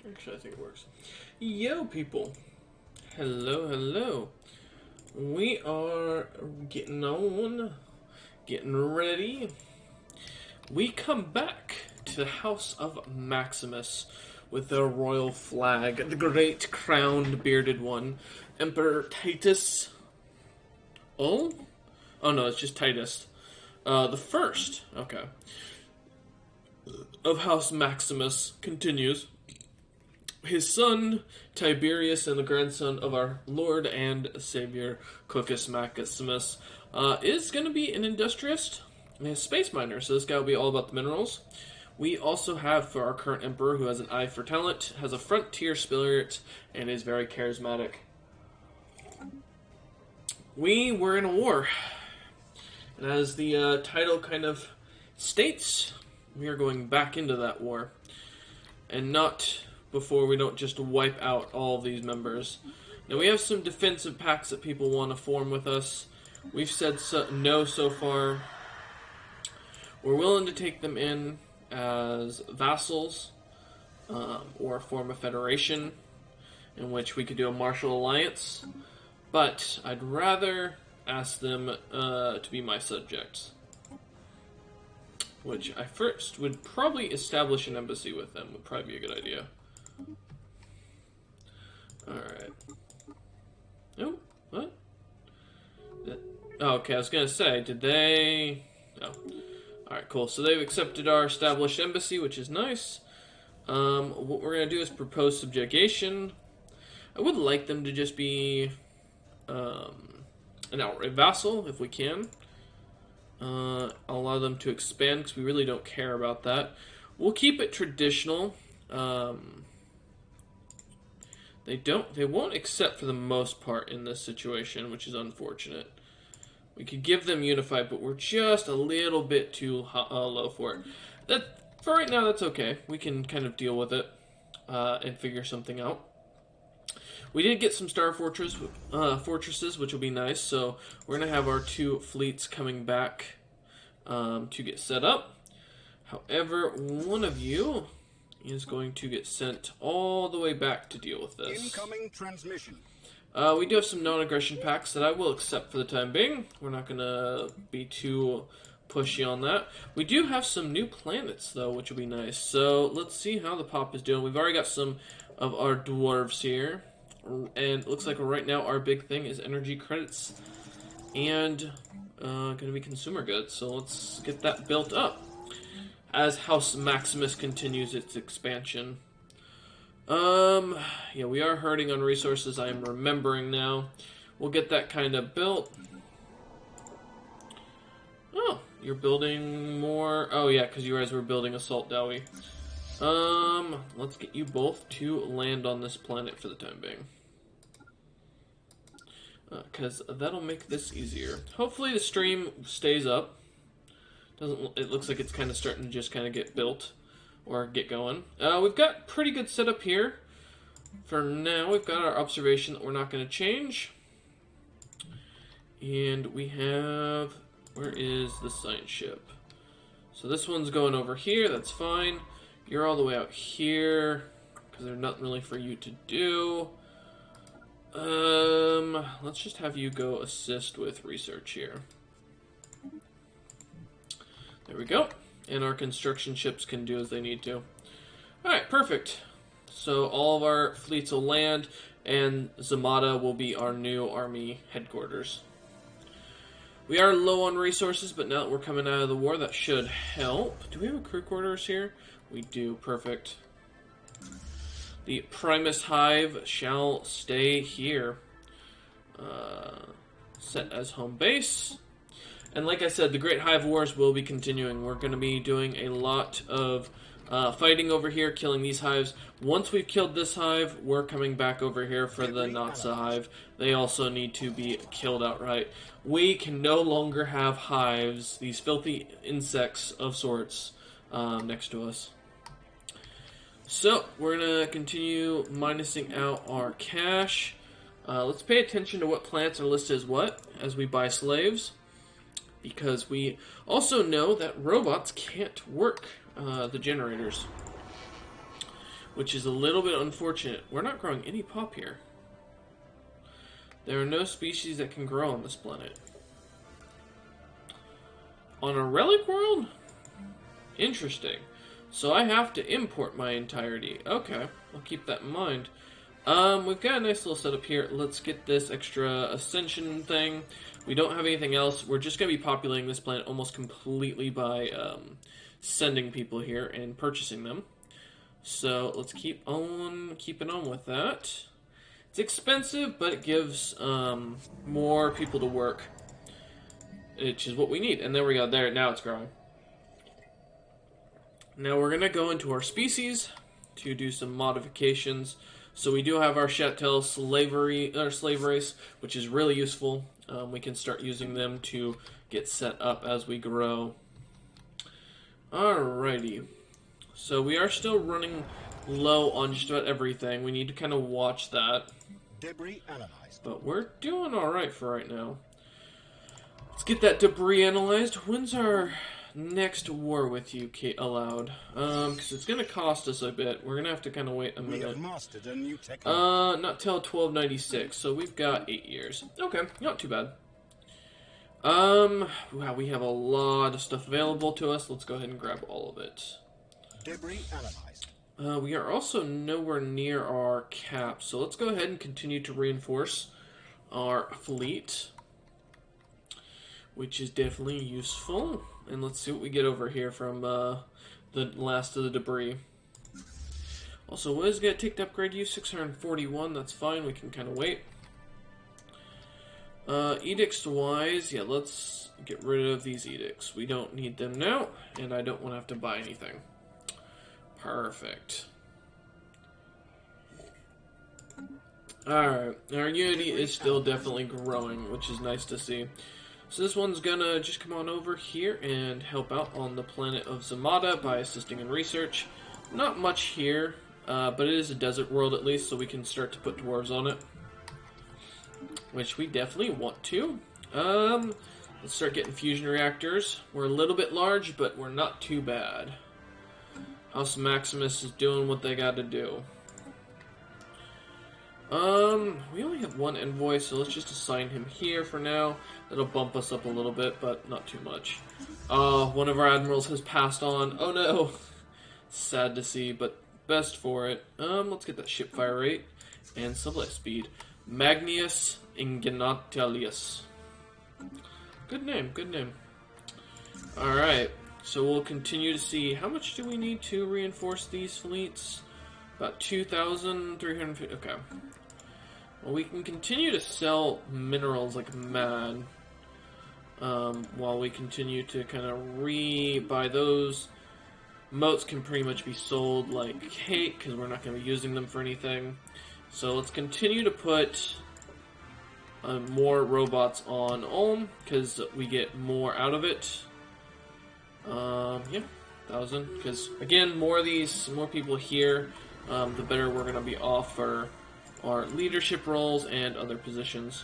Actually, I think it works. Yo, people. Hello, hello. We are getting on, getting ready. We come back to the House of Maximus with their royal flag, the great crowned bearded one, Emperor Titus. Oh? Oh no, it's just Titus. The first, okay, of House Maximus continues. His son, Tiberius, and the grandson of our Lord and Savior, Cuccus Maximus, is going to be an industrialist and a space miner, so this guy will be all about the minerals. We also have, for our current emperor, who has an eye for talent, has a frontier spirit, and is very charismatic. We were in a war, and as the title kind of states, we are going back into that war, and not before we don't just wipe out all of these members. Now, we have some defensive pacts that people want to form with us. We've said no so far. We're willing to take them in as vassals, or form a federation in which we could do a martial alliance, but I'd rather ask them to be my subjects, which I first would probably establish an embassy with them, would probably be a good idea. Alright. Oh, what? Oh, okay, I was gonna say, did they... Oh. Alright, cool. So they've accepted our established embassy, which is nice. What we're gonna do is propose subjugation. I would like them to just be an outright vassal, if we can. I'll allow them to expand, because we really don't care about that. We'll keep it traditional. They won't accept for the most part in this situation, which is unfortunate. We could give them unified, but we're just a little bit too low for it. For right now, that's okay. We can kind of deal with it and figure something out. We did get some star fortresses, which will be nice. So we're gonna have our two fleets coming back to get set up. However, one of you is going to get sent all the way back to deal with this. Incoming transmission. We do have some non-aggression pacts that I will accept for the time being. We're not going to be too pushy on that. We do have some new planets, though, which will be nice. So let's see how the pop is doing. We've already got some of our dwarves here. And it looks like right now our big thing is energy credits and going to be consumer goods. So let's get that built up as House Maximus continues its expansion. Yeah, we are hurting on resources, I am remembering now. We'll get that kind of built. Oh, you're building more... Oh, yeah, because you guys were building Assault Dowie. Let's get you both to land on this planet for the time being. Because that'll make this easier. Hopefully the stream stays up. It looks like it's kind of starting to just kind of get built or get going. We've got pretty good setup here. For now, we've got our observation that we're not going to change. And we have... Where is the science ship? So this one's going over here. That's fine. You're all the way out here because there's nothing really for you to do. Let's just have you go assist with research here. There we go. And our construction ships can do as they need to. Alright, perfect. So all of our fleets will land, and Zamata will be our new army headquarters. We are low on resources, but now that we're coming out of the war, that should help. Do we have a crew quarters here? We do. Perfect. The Primus Hive shall stay here. Set as home base. And like I said, the Great Hive Wars will be continuing. We're going to be doing a lot of fighting over here, killing these hives. Once we've killed this hive, we're coming back over here for the Natsa hive. They also need to be killed outright. We can no longer have hives, these filthy insects of sorts, next to us. So, we're going to continue minusing out our cash. Let's pay attention to what plants are listed as what, as we buy slaves. Because we also know that robots can't work the generators. which is a little bit unfortunate. We're not growing any pop here. There are no species that can grow on this planet. On a relic world? Interesting. So I have to import my entirety. Okay, I'll keep that in mind. We've got a nice little setup here. Let's get this extra ascension thing. We don't have anything else. We're just going to be populating this planet almost completely by sending people here and purchasing them. So let's keep on keeping on with that. It's expensive, but it gives more people to work, which is what we need. And there we go. There, now it's growing. Now we're going to go into our species to do some modifications. So we do have our Chattel slave race, which is really useful. We can start using them to get set up as we grow. Alrighty. So we are still running low on just about everything. We need to kind of watch that. Debris analyzed. But we're doing alright for right now. Let's get that debris analyzed. When's our next war with you, Kate, allowed? Because it's going to cost us a bit. We're going to have to kind of wait a minute. We have mastered a new technique. Not till 1296, so we've got 8 years. Okay, not too bad. Wow, we have a lot of stuff available to us. Let's go ahead and grab all of it. Debris analyzed. We are also nowhere near our cap, so let's go ahead and continue to reinforce our fleet, which is definitely useful. And let's see what we get over here from the last of the debris. Also, what is it going to take to upgrade you? 641, that's fine, we can kind of wait. Edicts-wise, yeah, let's get rid of these edicts. We don't need them now, and I don't want to have to buy anything. Perfect. Alright, our unity is still definitely growing, which is nice to see. So this one's gonna just come on over here and help out on the planet of Zamada by assisting in research. Not much here, but it is a desert world at least, so we can start to put dwarves on it. Which we definitely want to. Let's start getting fusion reactors. We're a little bit large, but we're not too bad. House Maximus is doing what they gotta do. We only have one envoy, so let's just assign him here for now. That'll bump us up a little bit, but not too much. One of our admirals has passed on. Oh no! Sad to see, but best for it. Let's get that ship fire rate and supply speed. Magnius Ingenatalius. Good name, good name. Alright, so we'll continue to see. How much do we need to reinforce these fleets? About 2,350. Okay. Well, we can continue to sell minerals like mad. While we continue to kind of rebuy those. Moats can pretty much be sold like cake because we're not going to be using them for anything. So let's continue to put more robots on Ulm because we get more out of it. Yeah, 1,000. Because again, more people here, the better we're going to be off for our leadership roles and other positions.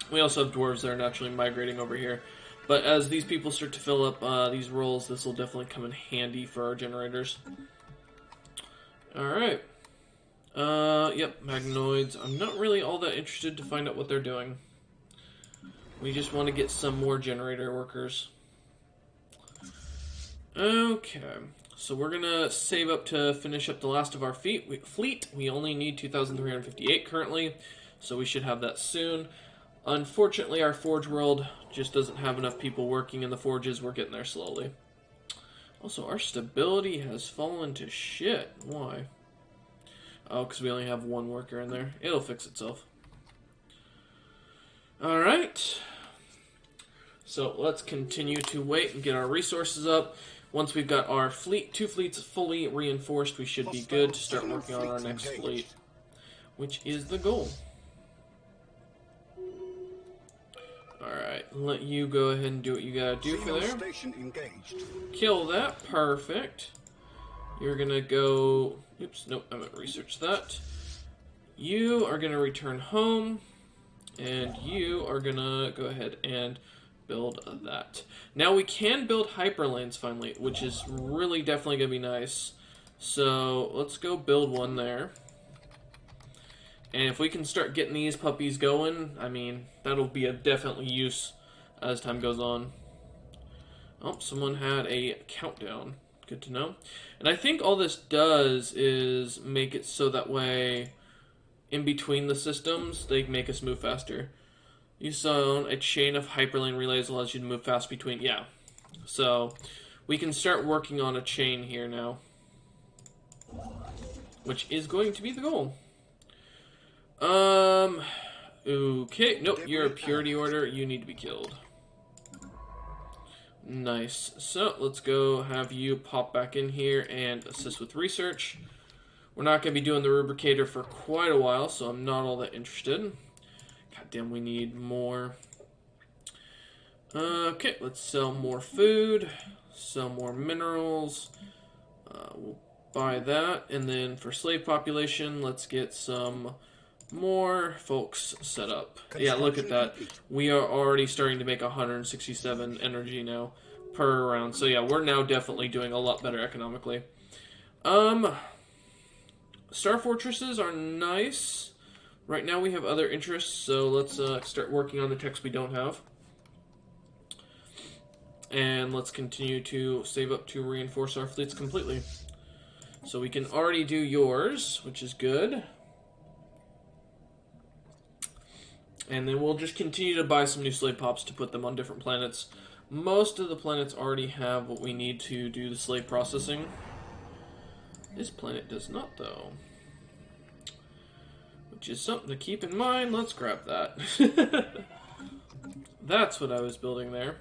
We also have dwarves that are naturally migrating over here. But as these people start to fill up these roles, this will definitely come in handy for our generators. Alright. Yep, Magnoids. I'm not really all that interested to find out what they're doing. We just want to get some more generator workers. Okay. So we're going to save up to finish up the last of our fleet. We only need 2,358 currently, so we should have that soon. Unfortunately, our Forge World just doesn't have enough people working in the forges. We're getting there slowly. Also, our stability has fallen to shit. Why? Oh, because we only have one worker in there. It'll fix itself. Alright. So let's continue to wait and get our resources up. Once we've got our two fleets fully reinforced, we should be good to start working on our next fleet, which is the goal. Alright, let you go ahead and do what you gotta do for there. Kill that, perfect. You're gonna go... Oops, nope, I'm gonna research that. You are gonna return home, and you are gonna go ahead and build that. Now we can build hyperlanes finally, which is really definitely gonna be nice. So let's go build one there. And if we can start getting these puppies going, I mean, that'll be a definitely use as time goes on. Oh, someone had a countdown. Good to know. And I think all this does is make it so that way, in between the systems, they make us move faster. You saw a chain of hyperlane relays allows you to move fast between... Yeah. So, we can start working on a chain here now. Which is going to be the goal. Okay. Nope, you're a purity order. You need to be killed. Nice. So, let's go have you pop back in here and assist with research. We're not going to be doing the rubricator for quite a while, so I'm not all that interested. Goddamn, we need more. Okay, let's sell more food. Sell more minerals. We'll buy that. And then for slave population, let's get some more folks set up. Yeah, look at that. We are already starting to make 167 energy now per round. So yeah, we're now definitely doing a lot better economically. Star fortresses are nice. Right now we have other interests, so let's start working on the techs we don't have. And let's continue to save up to reinforce our fleets completely. So we can already do yours, which is good. And then we'll just continue to buy some new slave pops to put them on different planets. Most of the planets already have what we need to do the slave processing. This planet does not, though. Which is something to keep in mind. Let's grab that. That's what I was building there.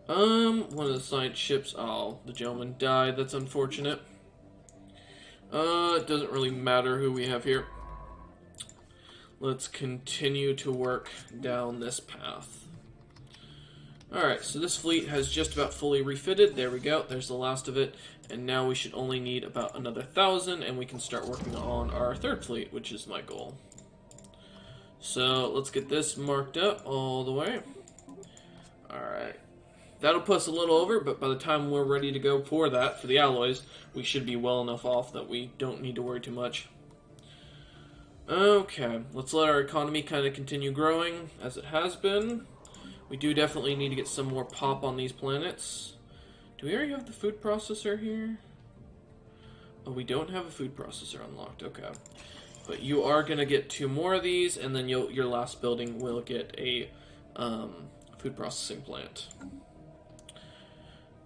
One of the science ships. Oh, the gentleman died. That's unfortunate. It doesn't really matter who we have here. Let's continue to work down this path. Alright, so this fleet has just about fully refitted. There we go. There's the last of it. And now we should only need about another 1,000, and we can start working on our third fleet, which is my goal. So, let's get this marked up all the way. Alright. That'll put us a little over, but by the time we're ready to go for that, for the alloys, we should be well enough off that we don't need to worry too much. Okay, let's let our economy kind of continue growing, as it has been. We do definitely need to get some more pop on these planets. Do we already have the food processor here? Oh, we don't have a food processor unlocked. Okay. But you are going to get 2 more of these, and then your last building will get a food processing plant.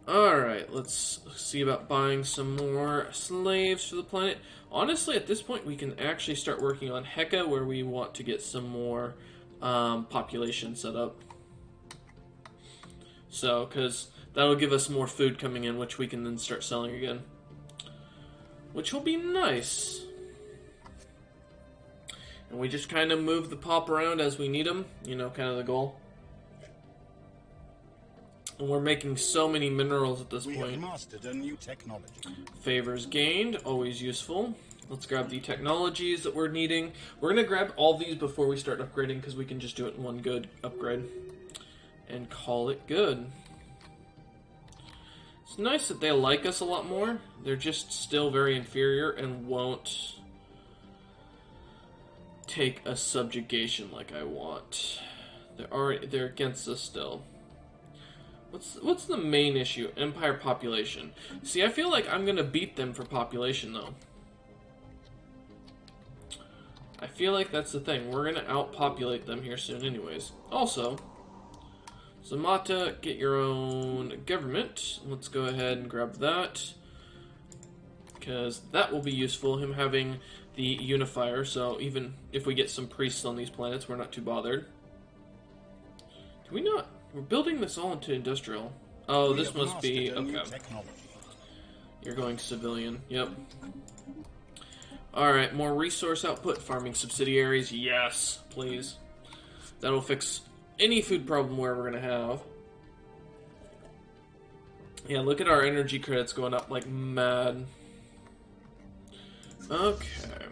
Alright, let's see about buying some more slaves for the planet. Honestly, at this point, we can actually start working on Heka, where we want to get some more population set up. So, because that'll give us more food coming in, which we can then start selling again. Which will be nice. And we just kind of move the pop around as we need them. You know, kind of the goal. And we're making so many minerals at this point. We have mastered a new technology. Favors gained, always useful. Let's grab the technologies that we're needing. We're going to grab all these before we start upgrading, because we can just do it in one good upgrade. And call it good. It's nice that they like us a lot more. They're just still very inferior and won't take a subjugation like I want. They're against us still. What's the main issue? Empire population. See, I feel like I'm gonna beat them for population though. I feel like that's the thing. We're gonna outpopulate them here soon anyways. Also, Zamata, get your own government. Let's go ahead and grab that. Because that will be useful, him having the unifier, so even if we get some priests on these planets, we're not too bothered. Can we not? We're building this all into industrial. Oh, this must be... Okay. You're going civilian. Yep. Alright, more resource output, farming subsidiaries. Yes, please. That'll fix any food problem we're ever going to have. Yeah, look at our energy credits going up like mad. Okay.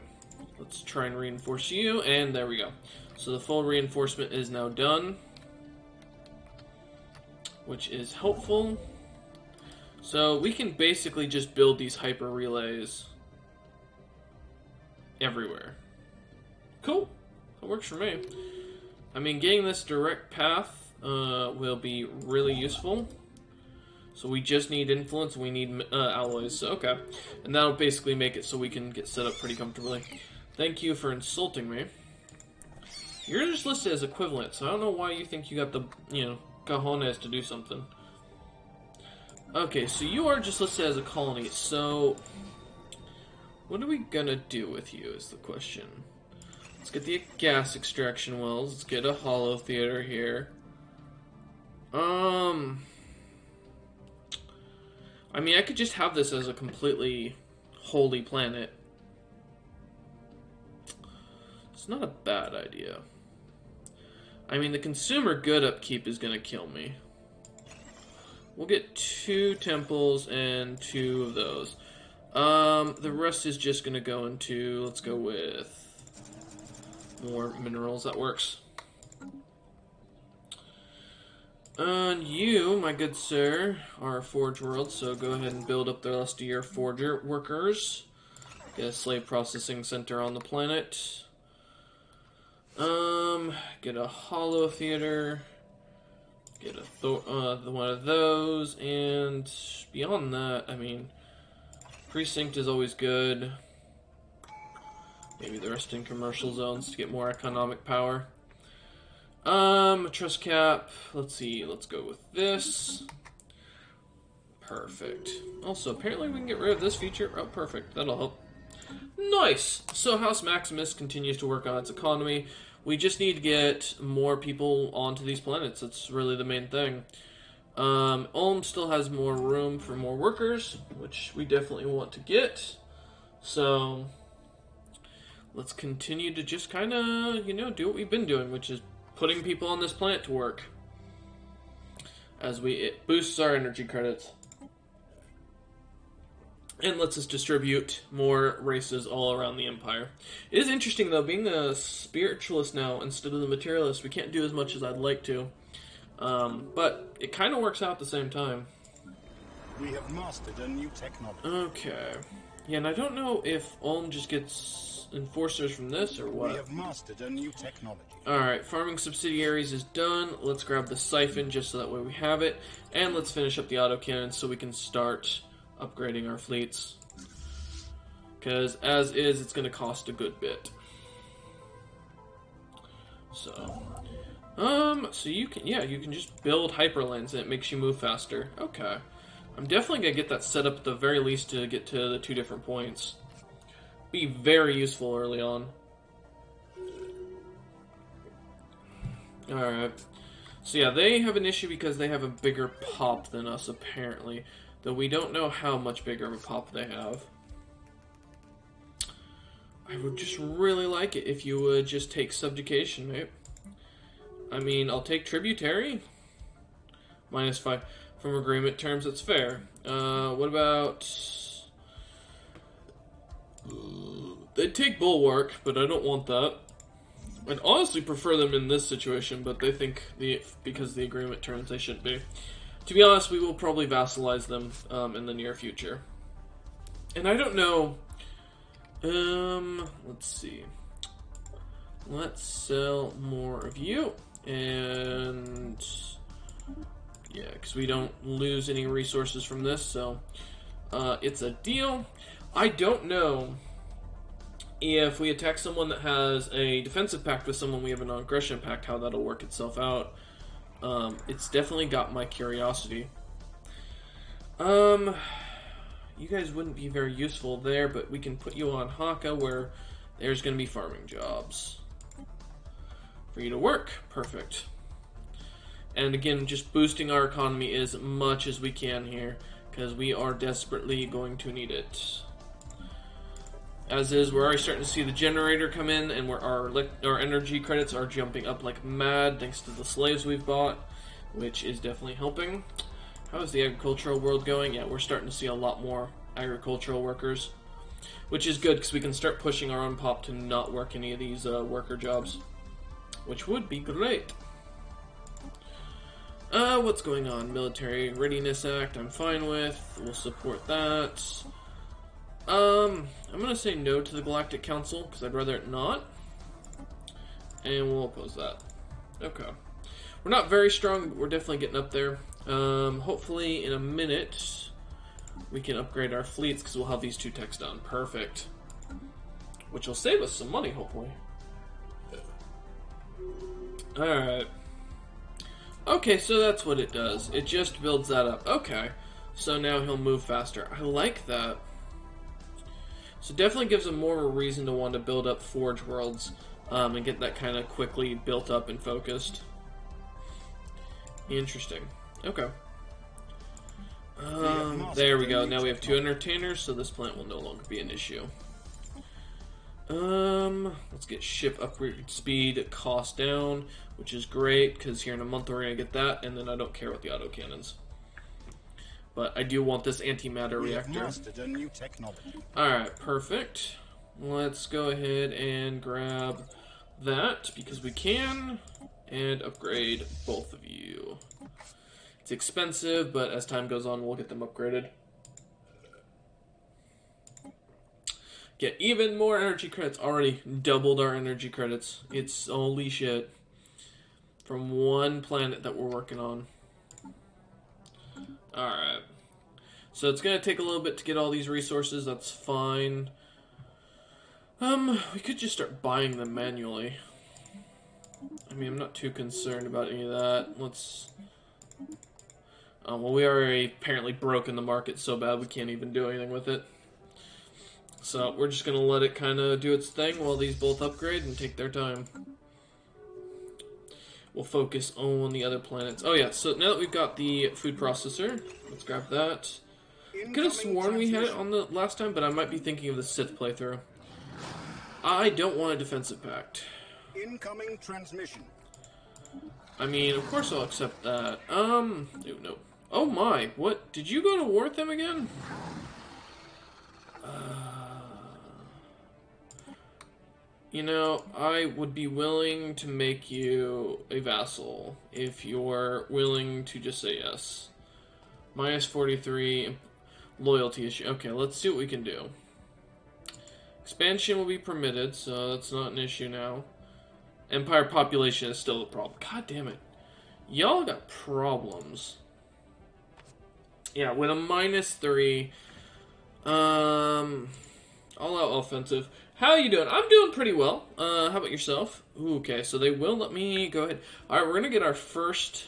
Let's try and reinforce you, and there we go. So the full reinforcement is now done, which is helpful. So we can basically just build these hyper relays everywhere. Cool. That works for me. I mean, getting this direct path will be really useful. So we just need influence, we need alloys. So, okay. And that'll basically make it so we can get set up pretty comfortably. Thank you for insulting me. You're just listed as equivalent, so I don't know why you think you got the, cojones to do something. Okay, so you are just listed as a colony, so what are we gonna do with you is the question. Let's get the gas extraction wells, let's get a hollow theater here. I mean, I could just have this as a completely holy planet. It's not a bad idea. I mean, the consumer good upkeep is gonna kill me. We'll get 2 temples and 2 of those. The rest is just gonna go into, let's go with more minerals, that works. And you, my good sir, are a forge world, so go ahead and build up the rest of your forger workers. Get a slave processing center on the planet. Get a hollow theater. Get a one of those, and beyond that, I mean, precinct is always good. Maybe the rest in commercial zones to get more economic power. Trust cap. Let's see. Let's go with this. Perfect. Also, apparently we can get rid of this feature. Oh, perfect. That'll help. Nice. So House Maximus continues to work on its economy. We just need to get more people onto these planets. That's really the main thing. Ulm still has more room for more workers, which we definitely want to get. So let's continue to just kind of, do what we've been doing, which is putting people on this planet to work. As it boosts our energy credits. And lets us distribute more races all around the Empire. It is interesting, though, being a spiritualist now instead of the materialist, we can't do as much as I'd like to. But it kind of works out at the same time. We have mastered a new technology. Okay. Yeah, and I don't know if Ulm just gets enforcers from this or what. We have mastered a new technology. Alright, farming subsidiaries is done. Let's grab the siphon just so that way we have it. And let's finish up the autocannon so we can start upgrading our fleets. Because as is, it's going to cost a good bit. So you can just build hyperlanes and it makes you move faster. Okay. I'm definitely going to get that set up at the very least to get to the 2 different points. Be very useful early on. Alright. So yeah, they have an issue because they have a bigger pop than us, apparently. Though we don't know how much bigger of a pop they have. I would just really like it if you would just take subjugation, mate. I mean, I'll take tributary. -5 from agreement terms, that's fair. What about... They'd take bulwark, but I don't want that. I'd honestly prefer them in this situation, but they think because of the agreement terms they shouldn't be. To be honest, we will probably vassalize them in the near future. And I don't know... let's see. Let's sell more of you. And... yeah, because we don't lose any resources from this, so... it's a deal. I don't know if we attack someone that has a defensive pact with someone we have a non-aggression pact, how that'll work itself out. It's definitely got my curiosity. You guys wouldn't be very useful there, but we can put you on Haka where there's going to be farming jobs for you to work. Perfect. And again, just boosting our economy as much as we can here, because we are desperately going to need it. As is, we're already starting to see the generator come in, and our energy credits are jumping up like mad thanks to the slaves we've bought, which is definitely helping. How is the agricultural world going? Yeah, we're starting to see a lot more agricultural workers, which is good because we can start pushing our own pop to not work any of these worker jobs, which would be great. What's going on? Military Readiness Act, I'm fine with. We'll support that. I'm gonna say no to the Galactic Council, because I'd rather it not. And we'll oppose that. Okay. We're not very strong, but we're definitely getting up there. Hopefully in a minute, we can upgrade our fleets, because we'll have these 2 techs done. Perfect. Which will save us some money, hopefully. Alright. Okay, so that's what it does. It just builds that up. Okay. So now he'll move faster. I like that. So definitely gives him more of a reason to want to build up Forge Worlds and get that kind of quickly built up and focused. Interesting. Okay. There we go. Now we have 2 entertainers, so this plant will no longer be an issue. Let's get ship upgrade speed cost down, which is great, because here in a month we're going to get that, and then I don't care about the autocannons. But I do want this antimatter reactor. Alright, perfect. Let's go ahead and grab that, because we can, and upgrade both of you. It's expensive, but as time goes on, we'll get them upgraded. Get even more energy credits. Already doubled our energy credits. It's holy shit. From one planet that we're working on. Alright. So it's going to take a little bit to get all these resources. That's fine. We could just start buying them manually. I mean, I'm not too concerned about any of that. Let's... well, we are apparently broken the market so bad we can't even do anything with it. So we're just going to let it kind of do its thing while these both upgrade and take their time. We'll focus on the other planets. Oh yeah, so now that we've got the food processor, let's grab that. I could have sworn we had it on the last time, but I might be thinking of the Sith playthrough. I don't want a defensive pact. Incoming transmission. I mean, of course I'll accept that. No. Oh my, what? Did you go to war with them again? You know, I would be willing to make you a vassal if you're willing to just say yes. Minus 43, loyalty issue. Okay, let's see what we can do. Expansion will be permitted, so that's not an issue now. Empire population is still a problem. God damn it. Y'all got problems. Yeah, with a minus 3. All-out offensive. How are you doing? I'm doing pretty well. How about yourself? Ooh, okay, so they will let me go ahead. Alright, we're going to get our first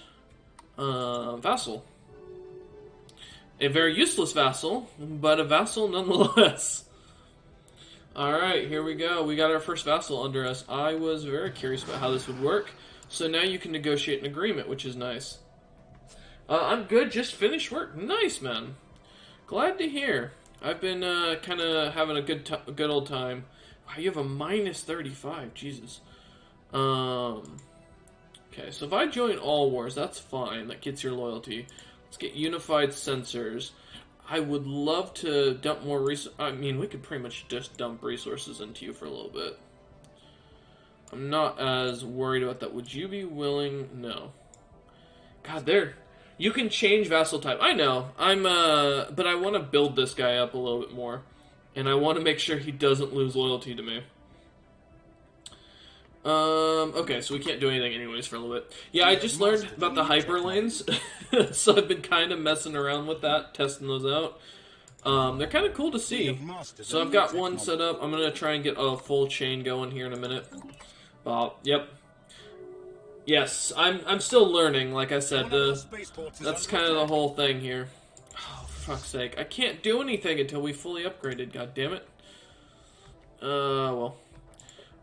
vassal. A very useless vassal, but a vassal nonetheless. Alright, here we go. We got our first vassal under us. I was very curious about how this would work. So now you can negotiate an agreement, which is nice. I'm good, just finished work. Nice, man. Glad to hear. I've been kind of having a good old time. Wow, you have a minus 35. Jesus. Okay, so if I join all wars, that's fine. That gets your loyalty. Let's get unified sensors. I would love to dump more resources. I mean, we could pretty much just dump resources into you for a little bit. I'm not as worried about that. Would you be willing? No. God, there. You can change vassal type. I know. But I want to build this guy up a little bit more. And I want to make sure he doesn't lose loyalty to me. Okay, so we can't do anything anyways for a little bit. Yeah, I just learned about the hyper lanes. So I've been kind of messing around with that, testing those out. They're kind of cool to see. So I've got one set up. I'm going to try and get a full chain going here in a minute. Yep. Yes, I'm still learning, like I said. That's kind of the whole thing here. Oh, for fuck's sake. I can't do anything until we fully upgraded, god damn it. Well.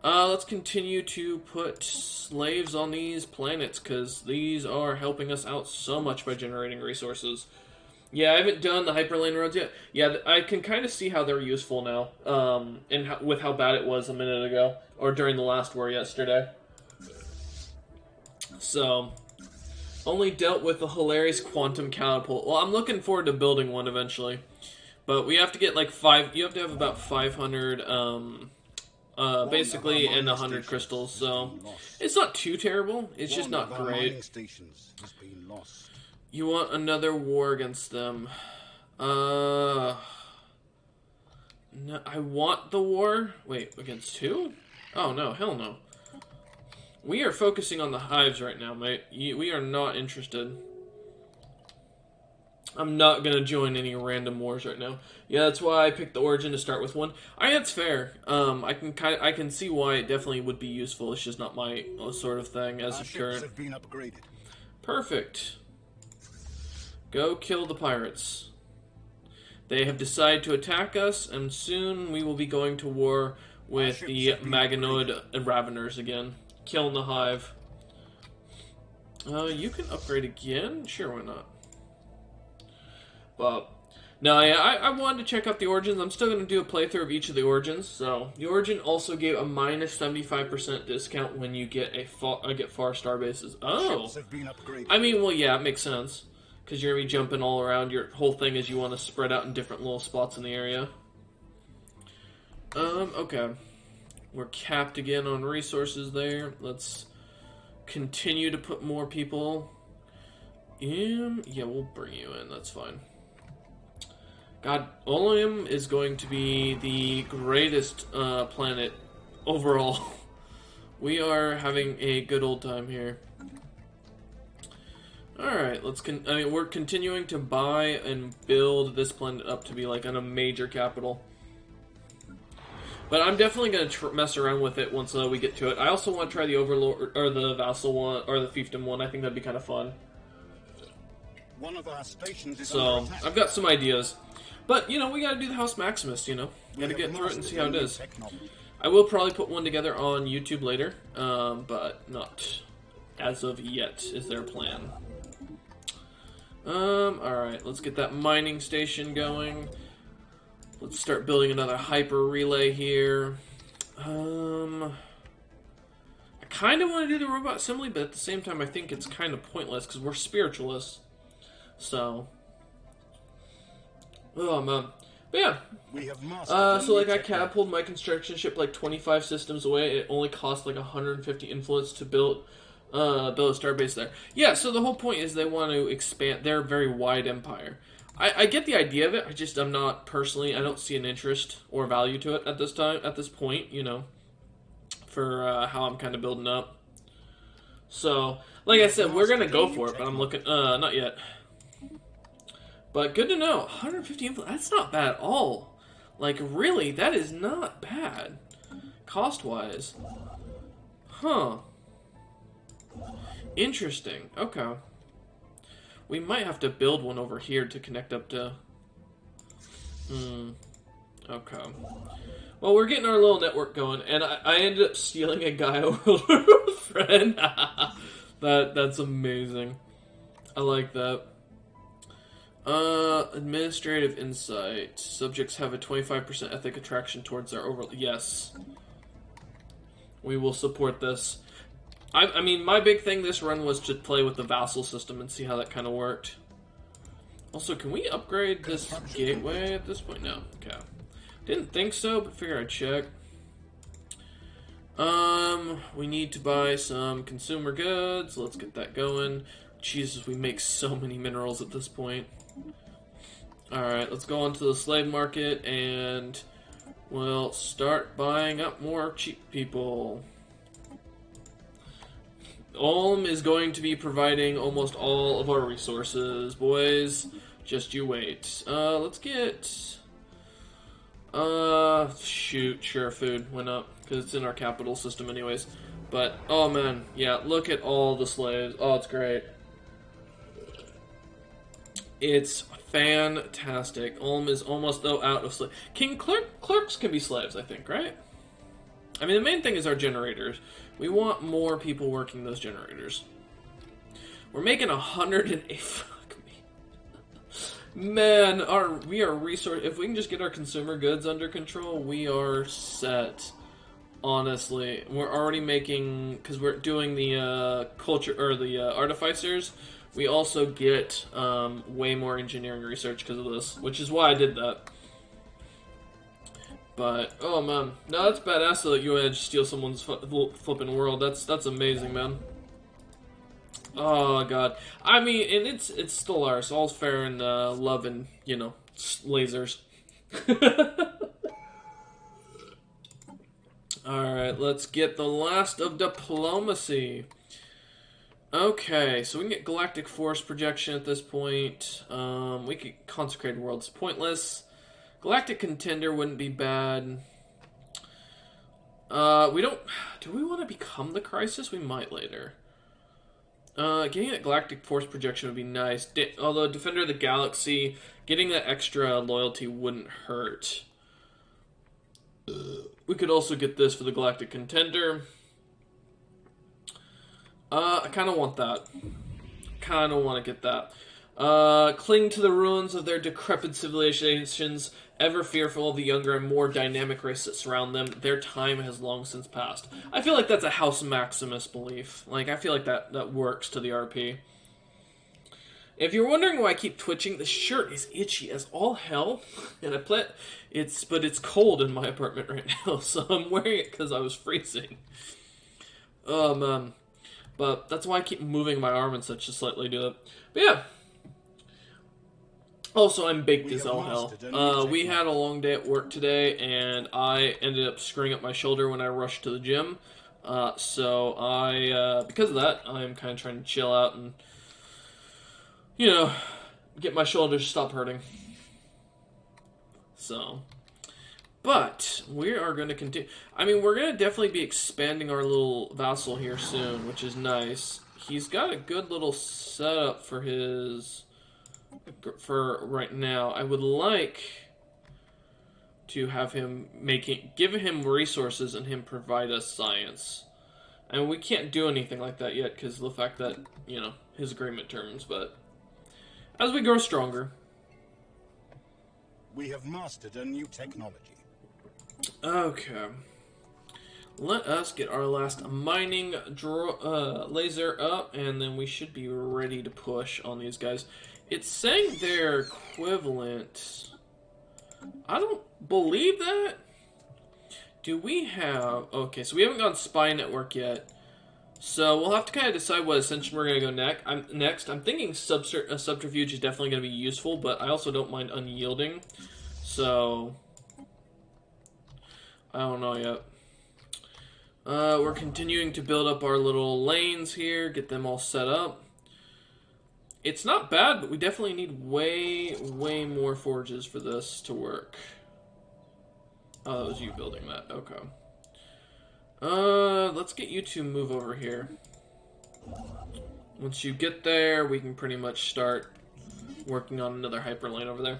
Let's continue to put slaves on these planets, because these are helping us out so much by generating resources. Yeah, I haven't done the hyperlane roads yet. Yeah, I can kind of see how they're useful now, and with how bad it was a minute ago, or during the last war yesterday. So, only dealt with the hilarious quantum catapult. Well, I'm looking forward to building one eventually. But we have to get like you have to have about 500, basically, and 100 crystals. So it's not too terrible. It's just not great. You want another war against them? No, I want the war. Wait, against who? Oh no, hell no. We are focusing on the hives right now, mate. We are not interested. I'm not gonna join any random wars right now. Yeah, that's why I picked the origin to start with one. That's fair. I can see why it definitely would be useful. It's just not my sort of thing as of current. Have been upgraded. Perfect. Go kill the pirates. They have decided to attack us, and soon we will be going to war with the Maganoid Raveners again. Killing the hive. You can upgrade again? Sure, why not? But, no, yeah, I wanted to check out the origins. I'm still going to do a playthrough of each of the origins. So, the origin also gave a minus 75% discount when you get get far star bases. Oh! I mean, well, yeah, it makes sense. Because you're going to be jumping all around. Your whole thing is you want to spread out in different little spots in the area. Okay. We're capped again on resources there. Let's continue to put more people in. Yeah, we'll bring you in. That's fine. God, Oleum is going to be the greatest planet overall. We are having a good old time here. Alright, we're continuing to buy and build this planet up to be like a major capital. But I'm definitely going to mess around with it once we get to it. I also want to try the Overlord, or the Vassal one, or the Fiefdom one. I think that'd be kind of fun. One of our stations is so, I've got some ideas. But, you know, we got to do the House Maximus, you know. Got to get through it and see how it is. I will probably put one together on YouTube later, but not as of yet is their plan. Alright, let's get that mining station going. Let's start building another hyper relay here. I kind of want to do the robot assembly, but at the same time I think it's kind of pointless because we're spiritualists. So, oh man. But yeah. So like I catapulted my construction ship like 25 systems away. It only cost like 150 influence to build a starbase there. Yeah, so the whole point is they want to expand their very wide empire. I get the idea of it. I'm not personally. I don't see an interest or value to it at this point. You know, for how I'm kind of building up. So, like I said, we're gonna go for it, but I'm looking. Not yet. But good to know. 150 influence. That's not bad at all. Like really, that is not bad, cost-wise. Huh. Interesting. Okay. We might have to build one over here to connect up to... Okay. Well, we're getting our little network going, and I ended up stealing a guy over a friend. That's amazing. I like that. Administrative insight. Subjects have a 25% ethic attraction towards their overlord. Yes. We will support this. I mean, my big thing this run was to play with the vassal system and see how that kind of worked. Also, can we upgrade this gateway at this point? No. Okay. Didn't think so, but figure I'd check. We need to buy some consumer goods. Let's get that going. Jesus, we make so many minerals at this point. Alright, let's go on to the slave market and we'll start buying up more cheap people. Ulm is going to be providing almost all of our resources, boys. Just you wait. Let's get... shoot, sure, food went up, because it's in our capital system anyways. But, oh man, yeah, look at all the slaves. Oh, it's great. It's fantastic. Ulm is almost, though, out of slaves. Clerks can be slaves, I think, right? I mean, the main thing is our generators. We want more people working those generators. We're making 108. Fuck me, man. We are resource. If we can just get our consumer goods under control, we are set. Honestly, we're already making, because we're doing the culture or the artificers. We also get way more engineering research because of this, which is why I did that. But, oh man. No, that's badass though that you managed to steal someone's flipping world. That's amazing, man. Oh god. I mean, and it's Stellaris. All's fair in love and, you know, lasers. Alright, let's get the last of diplomacy. Okay, so we can get Galactic Force projection at this point. We could Consecrated World's pointless. Galactic Contender wouldn't be bad. We don't... Do we want to become the Crisis? We might later. Getting that Galactic Force projection would be nice. Although Defender of the Galaxy, getting that extra loyalty wouldn't hurt. We could also get this for the Galactic Contender. I kind of want that. Kind of want to get that. Cling to the ruins of their decrepit civilizations, ever fearful of the younger and more dynamic race that surround them. Their time has long since passed. I feel like that's a House Maximus belief. Like, I feel like that works to the RP. If you're wondering why I keep twitching, the shirt is itchy as all hell, and but it's cold in my apartment right now, so I'm wearing it because I was freezing. Oh man, but that's why I keep moving my arm and such to slightly do it. But yeah. Also, I'm baked as all hell. We had a long day at work today, and I ended up screwing up my shoulder when I rushed to the gym. So because of that, I'm kind of trying to chill out and, you know, get my shoulders to stop hurting. So, but we are going to continue. I mean, we're going to definitely be expanding our little vassal here soon, which is nice. He's got a good little setup for his... For right now. I would like to have him give him resources and him provide us science. And we can't do anything like that yet because of the fact that, you know, his agreement terms, but as we grow stronger. We have mastered a new technology. Okay. Let us get our last mining laser up, and then we should be ready to push on these guys. It's saying they're equivalent. I don't believe that. Do we have... Okay, so we haven't gone Spy Network yet. So we'll have to kind of decide what ascension we're going to go next. I'm thinking Subterfuge is definitely going to be useful, but I also don't mind Unyielding. So... I don't know yet. We're continuing to build up our little lanes here, get them all set up. It's not bad, but we definitely need way more forges for this to work. Oh, that was you building that. Okay. Let's get you to move over here. Once you get there, we can pretty much start working on another hyperlane over there.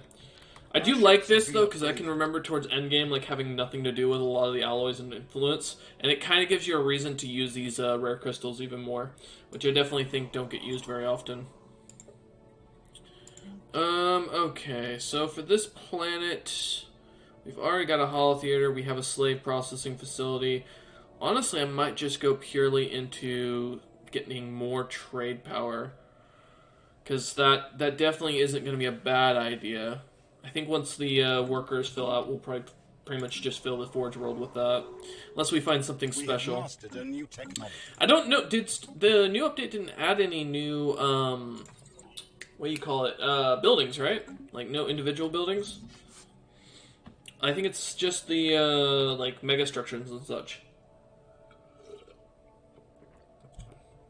I do like this, though, because I can remember towards endgame, like, having nothing to do with a lot of the alloys and influence, and it kind of gives you a reason to use these rare crystals even more, which I definitely think don't get used very often. Okay, so for this planet, we've already got a holotheater, we have a slave processing facility. Honestly, I might just go purely into getting more trade power, because that definitely isn't going to be a bad idea. I think once the workers fill out, we'll probably pretty much just fill the Forge World with that, unless we find something special. I don't know, the new update didn't add any new, what do you call it, buildings, right? Like, no individual buildings? I think it's just the, like, mega structures and such.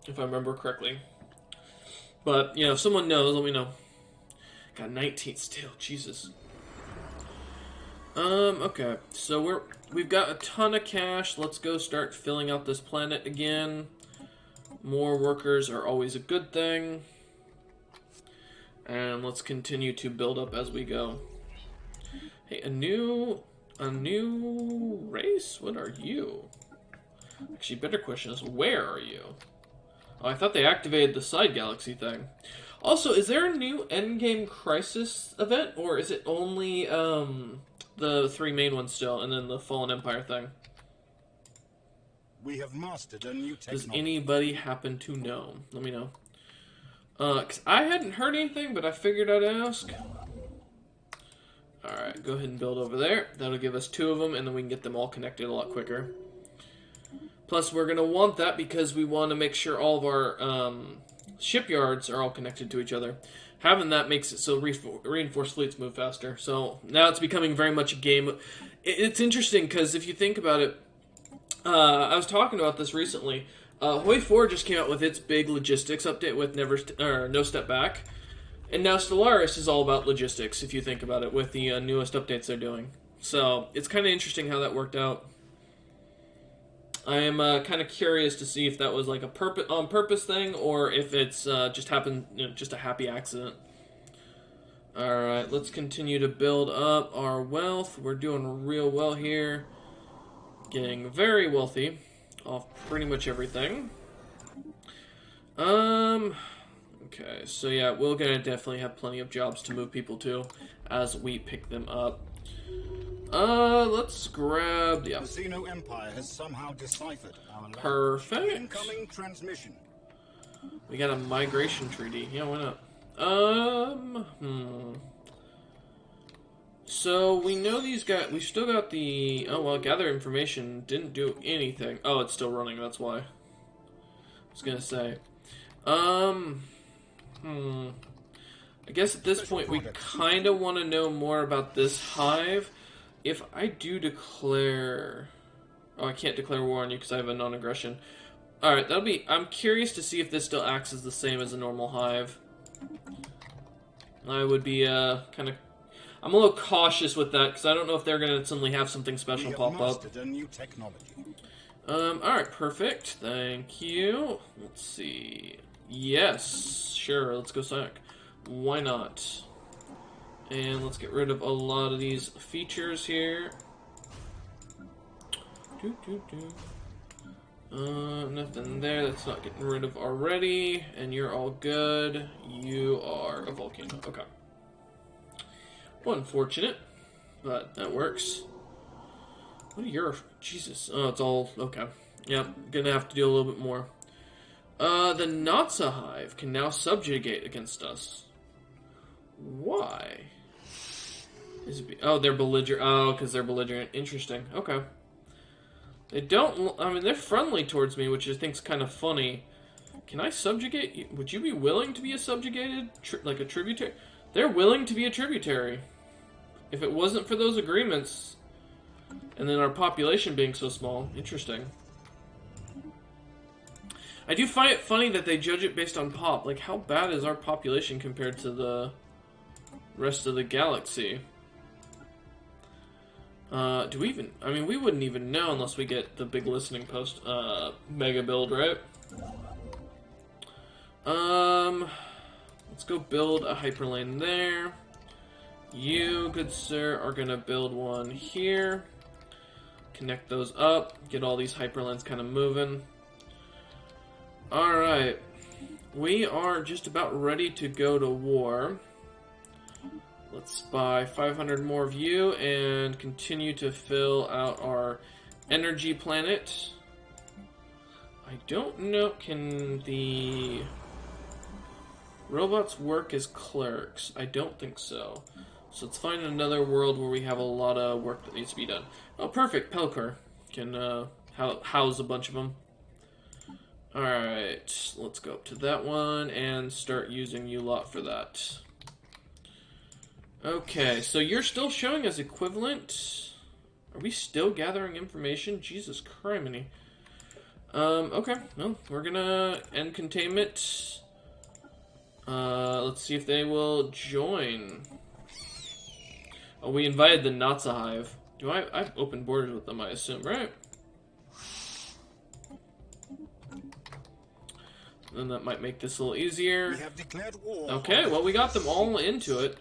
If I remember correctly. But, you know, if someone knows, let me know. Got 19 still, Jesus. Okay, so we've got a ton of cash. Let's go start filling out this planet again. More workers are always a good thing. And let's continue to build up as we go. Hey, a new race? What are you? Actually, better question is, where are you? Oh, I thought they activated the side galaxy thing. Also, is there a new endgame crisis event, or is it only the three main ones still, and then the Fallen Empire thing? We have mastered a new technology. Does anybody happen to know? Let me know. Because I hadn't heard anything, but I figured I'd ask. Alright, go ahead and build over there. That'll give us 2 of them, and then we can get them all connected a lot quicker. Plus, we're going to want that because we want to make sure all of our shipyards are all connected to each other. Having that makes it so reinforced fleets move faster. So now it's becoming very much a game. It's interesting because if you think about it, I was talking about this recently. Hive 4 just came out with its big logistics update with No Step Back. And now Stellaris is all about logistics, if you think about it, with the newest updates they're doing. So it's kind of interesting how that worked out. I am kind of curious to see if that was like a on purpose thing, or if it's just happened, just a happy accident. Alright, let's continue to build up our wealth. We're doing real well here. Getting very wealthy off pretty much everything. Okay, so yeah, we're gonna definitely have plenty of jobs to move people to as we pick them up. Let's grab the Xeno Empire has somehow deciphered our perfect. Incoming transmission. We got a migration treaty. Yeah, why not? So we know these guys. We still got the. Oh well, gather information didn't do anything. Oh, it's still running. That's why. I was gonna say. I guess at this point we kind of want to know more about this hive. If I do declare... Oh, I can't declare war on you because I have a non-aggression. Alright, that'll be... I'm curious to see if this still acts as the same as a normal hive. I would be, kind of... I'm a little cautious with that because I don't know if they're going to suddenly have something special pop up. A new technology. Alright, perfect. Thank you. Let's see... Yes, sure, let's go sack. Why not? And let's get rid of a lot of these features here. Nothing there that's not getting rid of already. And you're all good. You are a volcano. Okay. Well, unfortunate, but that works. What are your... Jesus. Oh, it's all... Okay. Yep, gonna have to do a little bit more. The Natsa Hive can now subjugate against us. Why? Oh, they're belligerent. Oh, because they're belligerent. Interesting. Okay. They don't... I mean, they're friendly towards me, which I think's kind of funny. Can I subjugate you? Would you be willing to be a subjugated? Like a tributary? They're willing to be a tributary. If it wasn't for those agreements, and then our population being so small. Interesting. I do find it funny that they judge it based on pop. Like, how bad is our population compared to the rest of the galaxy? Do we even... I mean, we wouldn't even know unless we get the big listening post, mega build, right? Let's go build a hyperlane there. You, good sir, are gonna build one here. Connect those up. Get all these hyperlanes kind of moving. Alright, we are just about ready to go to war. Let's buy 500 more of you and continue to fill out our energy planet. I don't know, can the robots work as clerics? I don't think so. So let's find another world where we have a lot of work that needs to be done. Oh, perfect, Pelkor can house a bunch of them. Alright, let's go up to that one and start using you lot for that. Okay, so you're still showing as equivalent. Are we still gathering information? Jesus criminy. Okay, well, we're gonna end containment. Let's see if they will join. Oh, we invited the Natsa Hive. I've opened borders with them, I assume, right? And that might make this a little easier. We have declared war. Okay, well, we got them all into it.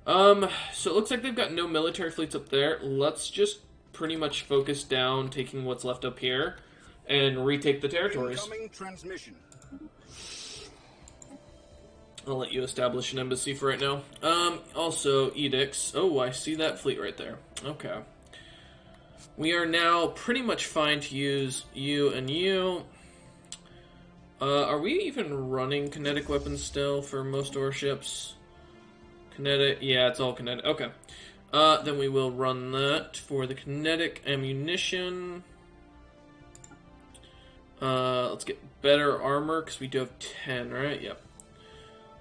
So it looks like they've got no military fleets up there. Let's just pretty much focus down taking what's left up here and retake the territories. Incoming transmission. I'll let you establish an embassy for right now. Also, edicts. Oh, I see that fleet right there. Okay. We are now pretty much fine to use you and you. Are we even running kinetic weapons still for most of our ships? Kinetic, yeah, it's all kinetic. Okay. Then we will run that for the kinetic ammunition. Let's get better armor, because we do have 10, right? Yep.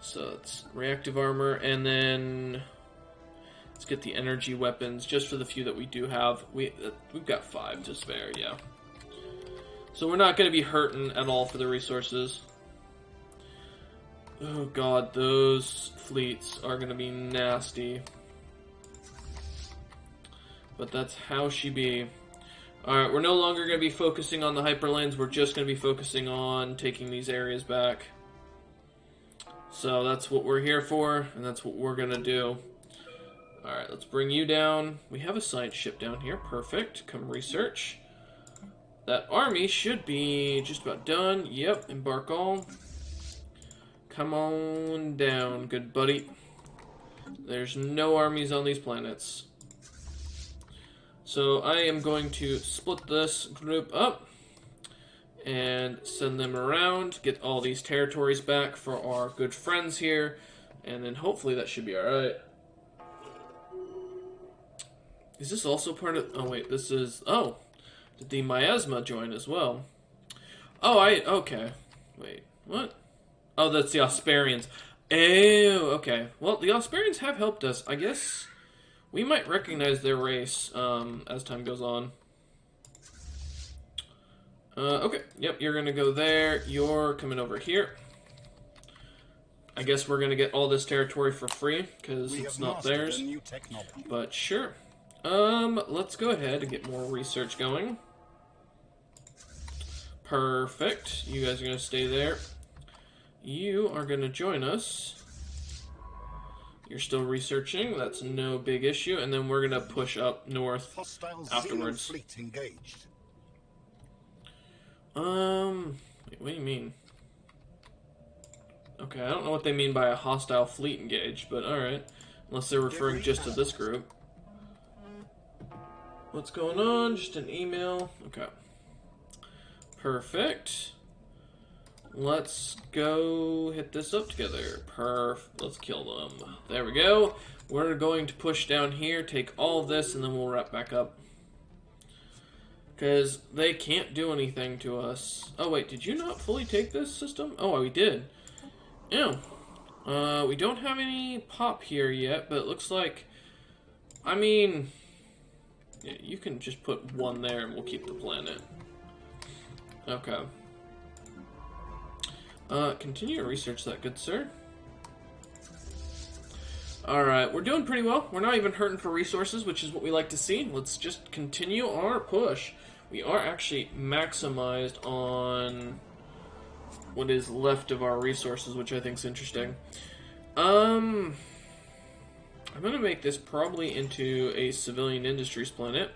So it's reactive armor, and then let's get the energy weapons, just for the few that we do have. We've got 5 to spare, yeah. So we're not going to be hurting at all for the resources. Oh god, those fleets are going to be nasty. But that's how she be. Alright, we're no longer going to be focusing on the hyperlanes. We're just going to be focusing on taking these areas back. So that's what we're here for, and that's what we're going to do. Alright, let's bring you down. We have a science ship down here. Perfect. Come research. That army should be just about done. Yep, embark all. Come on down, good buddy. There's no armies on these planets. So I am going to split this group up and send them around, get all these territories back for our good friends here, and then hopefully that should be alright. Is this also part of... Oh wait, this is... Oh, did the miasma join as well? Oh, okay. Wait, what? Oh, that's the Osparians. Oh, okay. Well, the Osparians have helped us. I guess we might recognize their race as time goes on. Okay. Yep, you're going to go there. You're coming over here. I guess we're going to get all this territory for free, because it's not theirs. But sure. Let's go ahead and get more research going. Perfect. You guys are going to stay there. You are going to join us. You're still researching. That's no big issue. And then we're going to push up north afterwards. Fleet engaged. Wait, what do you mean? Okay, I don't know what they mean by a hostile fleet engaged, but alright. Unless they're referring just to this group. What's going on? Just an email. Okay. Perfect. Let's go hit this up together. Let's kill them. There we go. We're going to push down here, take all of this, and then we'll wrap back up. Because they can't do anything to us. Oh, wait, did you not fully take this system? Oh, we did. Yeah. We don't have any pop here yet, but it looks like... I mean... Yeah, you can just put one there and we'll keep the planet. Okay. Continue to research that, good sir. Alright, we're doing pretty well. We're not even hurting for resources, which is what we like to see. Let's just continue our push. We are actually maximized on what is left of our resources, which I think is interesting. I'm going to make this probably into a civilian industries planet.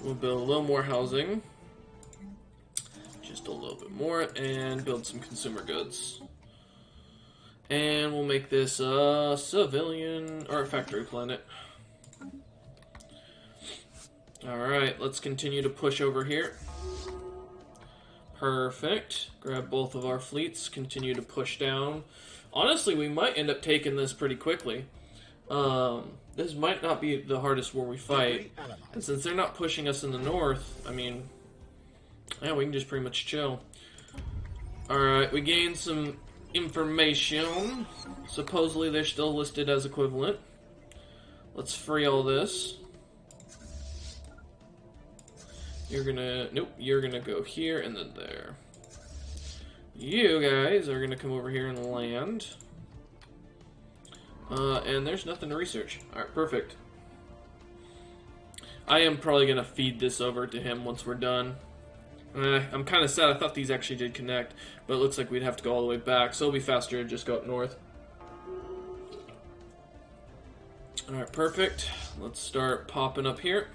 We'll build a little more housing. Just a little bit more, and build some consumer goods. And we'll make this a civilian, or a factory planet. Alright, let's continue to push over here. Perfect. Grab both of our fleets, continue to push down. Honestly, we might end up taking this pretty quickly. This might not be the hardest war we fight. And since they're not pushing us in the north, I mean... Yeah, we can just pretty much chill. Alright, we gained some information. Supposedly they're still listed as equivalent. Let's free all this. You're gonna... Nope, you're gonna go here and then there. You guys are gonna come over here and land. And there's nothing to research. Alright, perfect. I am probably gonna feed this over to him once we're done. I'm kind of sad. I thought these actually did connect, but it looks like we'd have to go all the way back, so it'll be faster to just go up north. Alright, perfect. Let's start popping up here.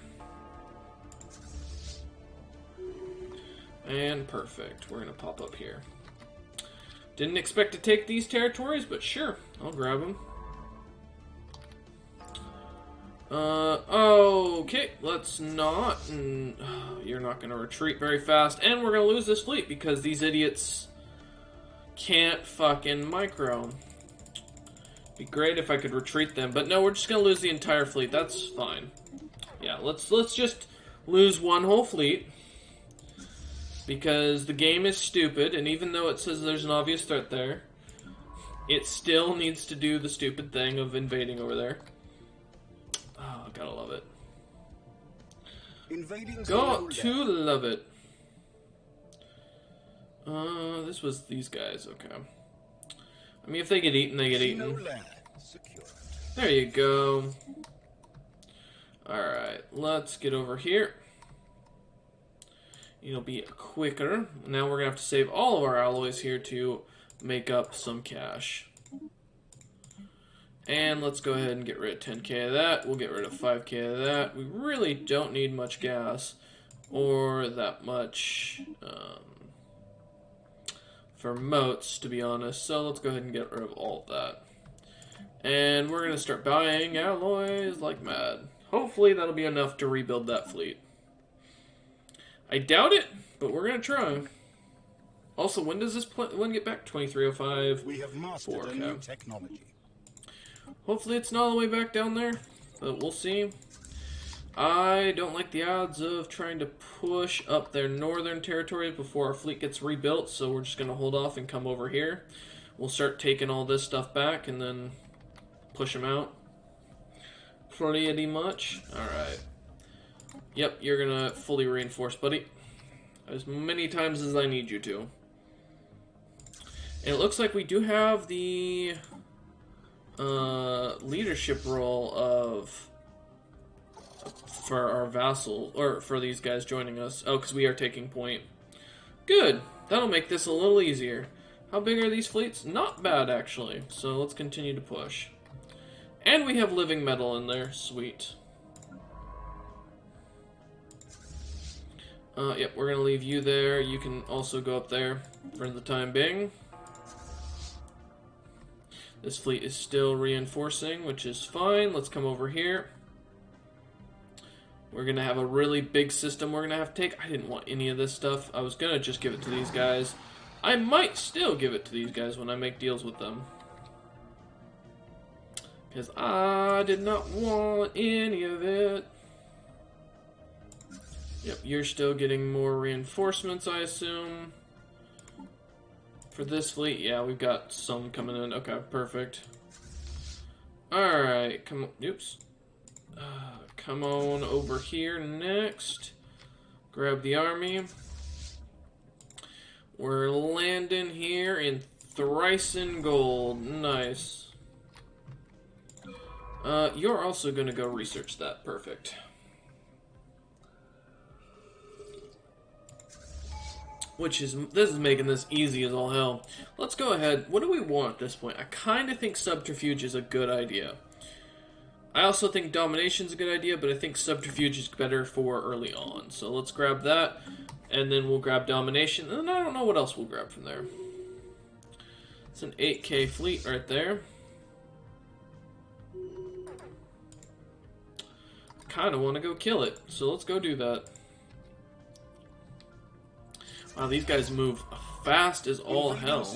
And perfect. We're going to pop up here. Didn't expect to take these territories, but sure. I'll grab them. Okay, let's not. You're not going to retreat very fast. And we're going to lose this fleet because these idiots can't fucking micro. Be great if I could retreat them, but no, we're just gonna lose the entire fleet. That's fine. Yeah, let's just lose one whole fleet. Because the game is stupid, and even though it says there's an obvious threat there, it still needs to do the stupid thing of invading over there. Oh, gotta love it. Got to love it. This was these guys, okay. I mean, if they get eaten, they get eaten. There you go. Alright, let's get over here. It'll be quicker. Now we're going to have to save all of our alloys here to make up some cash. And let's go ahead and get rid of 10k of that. We'll get rid of 5k of that. We really don't need much gas or that much for moats, to be honest. So let's go ahead and get rid of all of that. And we're going to start buying alloys like mad. Hopefully that'll be enough to rebuild that fleet. I doubt it, but we're going to try. Also, when does this when get back? 2305. We have mastered a new technology. Hopefully it's not all the way back down there, but we'll see. I don't like the odds of trying to push up their northern territories before our fleet gets rebuilt, so we're just going to hold off and come over here. We'll start taking all this stuff back and then push them out. Pretty much. Alright. Yep, you're going to fully reinforce, buddy. As many times as I need you to. And it looks like we do have the leadership role of for our vassal, or for these guys joining us. Oh, because we are taking point. Good. That'll make this a little easier. How big are these fleets? Not bad, actually. So let's continue to push. And we have living metal in there. Sweet. Yep, we're going to leave you there. You can also go up there for the time being. This fleet is still reinforcing, which is fine. Let's come over here. We're going to have a really big system we're going to have to take. I didn't want any of this stuff. I was going to just give it to these guys. I might still give it to these guys when I make deals with them. Because I did not want any of it. Yep, you're still getting more reinforcements, I assume. For this fleet, yeah, we've got some coming in. Okay, perfect. Alright, come on. Oops. Come on over here next. Grab the army. We're landing here in Thryson Gold. Nice. You're also going to go research that. Perfect. This is making this easy as all hell. Let's go ahead. What do we want at this point? I kind of think subterfuge is a good idea. I also think domination's a good idea, but I think subterfuge is better for early on. So let's grab that, and then we'll grab domination, and then I don't know what else we'll grab from there. It's an 8k fleet right there. Kind of want to go kill it, so let's go do that. Wow, these guys move fast as all hell.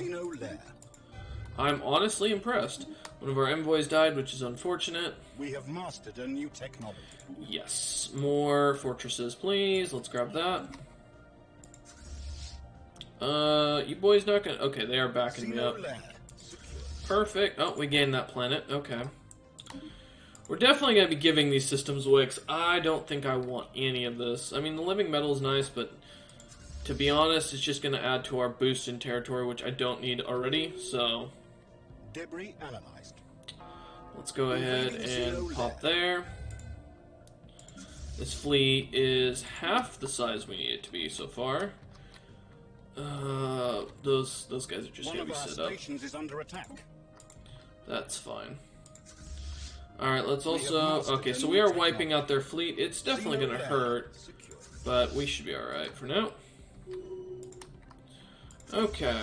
I'm honestly impressed. One of our envoys died, which is unfortunate. We have mastered a new technology. Yes. More fortresses, please. Let's grab that. You boys not gonna... Okay, they are backing me up. Perfect. Oh, we gained that planet. Okay. We're definitely going to be giving these systems away, because I don't think I want any of this. I mean, the living metal is nice, but... to be honest, it's just going to add to our boost in territory, which I don't need already, so... Debris analyzed. Let's go ahead and pop there. This fleet is half the size we need it to be so far. Those guys are just going to be set up. Is under attack. That's fine. Alright, let's also... Okay, so we are wiping out their fleet. It's definitely going to hurt, but we should be alright for now. Okay.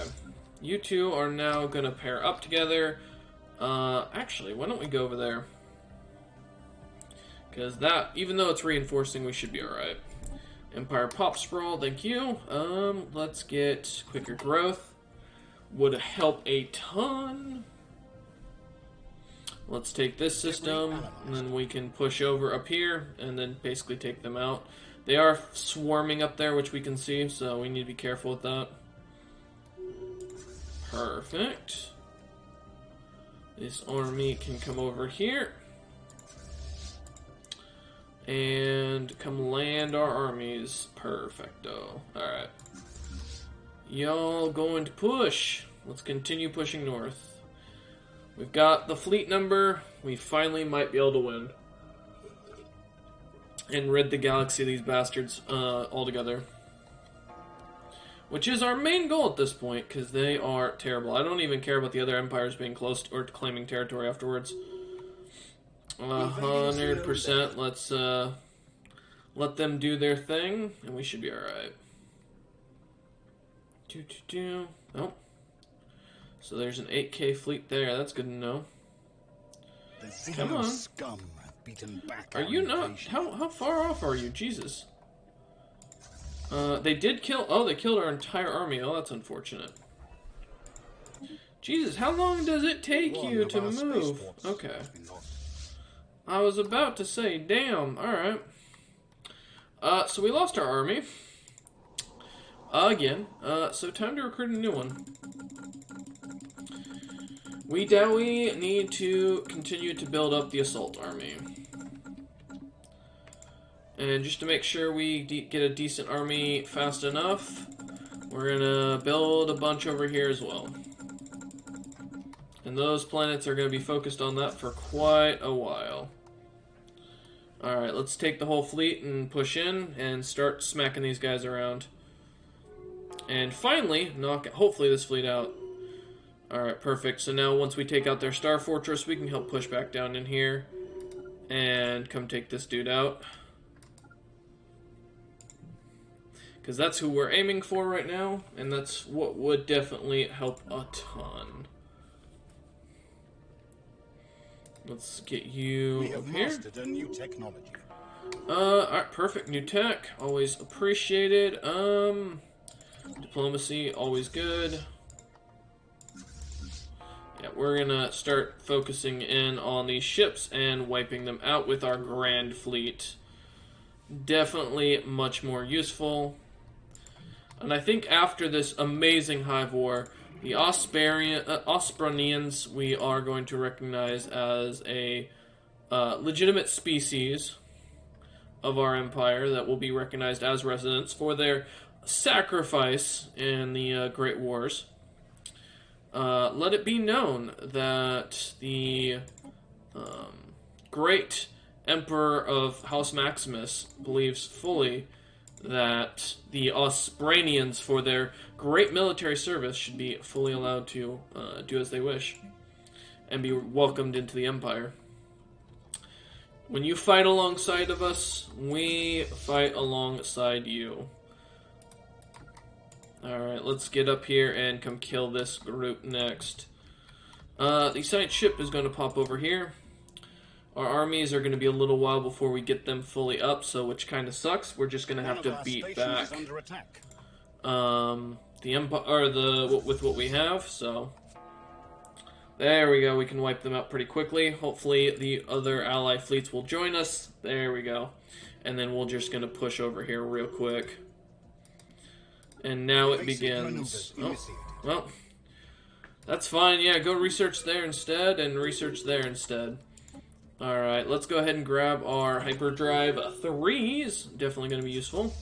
You two are now going to pair up together. Actually, why don't we go over there? Because that, even though it's reinforcing, we should be alright. Empire Pop Sprawl, thank you. Let's get quicker growth. Would help a ton. Let's take this system, and then we can push over up here, and then basically take them out. They are swarming up there, which we can see, so we need to be careful with that. Perfect. This army can come over here. And come land our armies. Perfecto. Alright. Y'all going to push. Let's continue pushing north. We've got the fleet number. We finally might be able to win. And rid the galaxy of these bastards altogether. Which is our main goal at this point, because they are terrible. I don't even care about the other empires being close to, or claiming territory afterwards. 100%. Let's let them do their thing, and we should be alright. Oh. So there's an 8K fleet there. That's good to know. Come on. Scum beaten back are you not? How far off are you? Jesus. They did kill... Oh, they killed our entire army. Oh, that's unfortunate. Jesus, how long does it take you to move? Okay. I was about to say, damn. Alright. So we lost our army. Again. So time to recruit a new one. We need to continue to build up the assault army. And just to make sure we get a decent army fast enough, we're gonna build a bunch over here as well. And those planets are gonna be focused on that for quite a while. Alright, let's take the whole fleet and push in and start smacking these guys around. And finally, hopefully this fleet out. Alright, perfect. So now once we take out their star fortress, we can help push back down in here and come take this dude out. Because that's who we're aiming for right now, and that's what would definitely help a ton. Let's get you up here. Mastered a new technology. Alright, perfect. New tech, always appreciated. Diplomacy, always good. Yeah, we're gonna start focusing in on these ships and wiping them out with our Grand Fleet. Definitely much more useful. And I think after this amazing Hive War, the Ospranians we are going to recognize as a legitimate species of our empire that will be recognized as residents for their sacrifice in the Great Wars. Let it be known that the great Emperor of House Maximus believes fully that the Ospranians, for their great military service, should be fully allowed to do as they wish and be welcomed into the Empire. When you fight alongside of us, we fight alongside you. Alright, let's get up here and come kill this group next. The science ship is going to pop over here. Our armies are going to be a little while before we get them fully up, so which kind of sucks. We're just going to have to beat back the empire, or with what we have. So there we go. We can wipe them out pretty quickly. Hopefully, the other ally fleets will join us. There we go, and then we're just going to push over here real quick. And now it begins. Oh, well, that's fine. Yeah, go research there instead, and research there instead. Alright, let's go ahead and grab our hyperdrive 3s. Definitely going to be useful.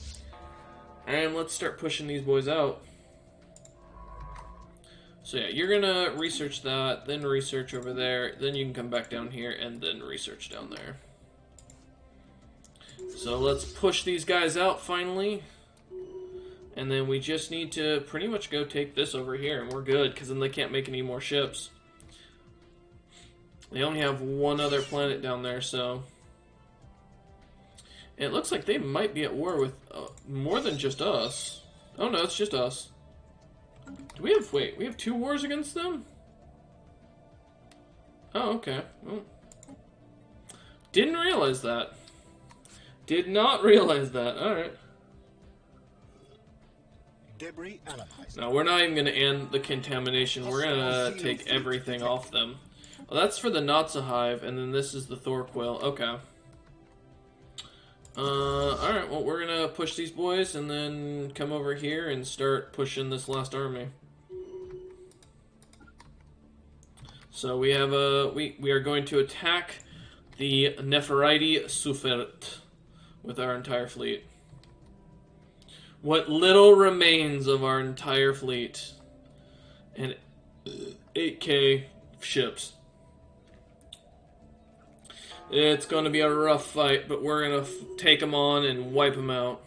And let's start pushing these boys out. So yeah, you're going to research that, then research over there, then you can come back down here, and then research down there. So let's push these guys out finally. And then we just need to pretty much go take this over here, and we're good, because then they can't make any more ships. They only have one other planet down there, so... And it looks like they might be at war with more than just us. Oh no, it's just us. Do we have... Wait, we have 2 wars against them? Oh, okay. Well, didn't realize that. Did not realize that. Alright. Debris analyzed. No, we're not even going to end the contamination. We're going to take everything off them. Oh, that's for the Natsa Hive, and then this is the Thor Quill. Okay. Alright, well, we're gonna push these boys and then come over here and start pushing this last army. So we have we are going to attack the Nefertiti Sufert with our entire fleet. What little remains of our entire fleet. And 8k ships. It's going to be a rough fight, but we're going to take them on and wipe them out.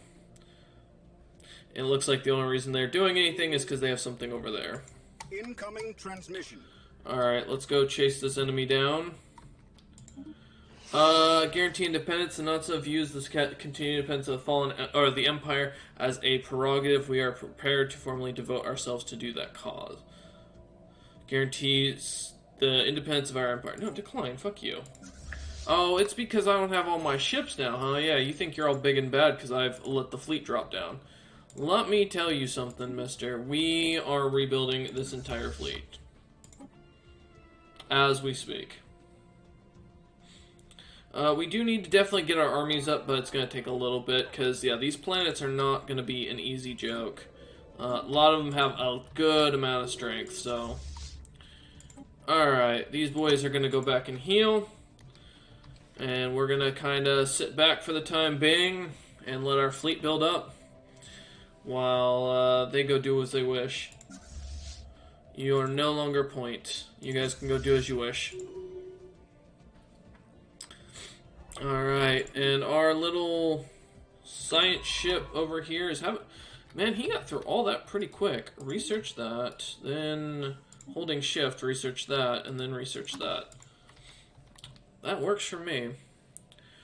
It looks like the only reason they're doing anything is because they have something over there. Incoming transmission. Alright, let's go chase this enemy down. Guarantee independence. The Natsa views this continued independence of the fallen or the Empire as a prerogative. We are prepared to formally devote ourselves to do that cause. Guarantees the independence of our empire. No, decline. Fuck you. Oh, it's because I don't have all my ships now, huh? Yeah, you think you're all big and bad because I've let the fleet drop down. Let me tell you something, mister. We are rebuilding this entire fleet. As we speak. We do need to definitely get our armies up, but it's going to take a little bit, because, yeah, these planets are not going to be an easy joke. A lot of them have a good amount of strength, so... Alright, these boys are going to go back and heal. And we're going to kind of sit back for the time being and let our fleet build up while they go do as they wish. You are no longer point. You guys can go do as you wish. Alright, and our little science ship over here is having... Man, he got through all that pretty quick. Research that, then holding shift, research that, and then research that. That works for me.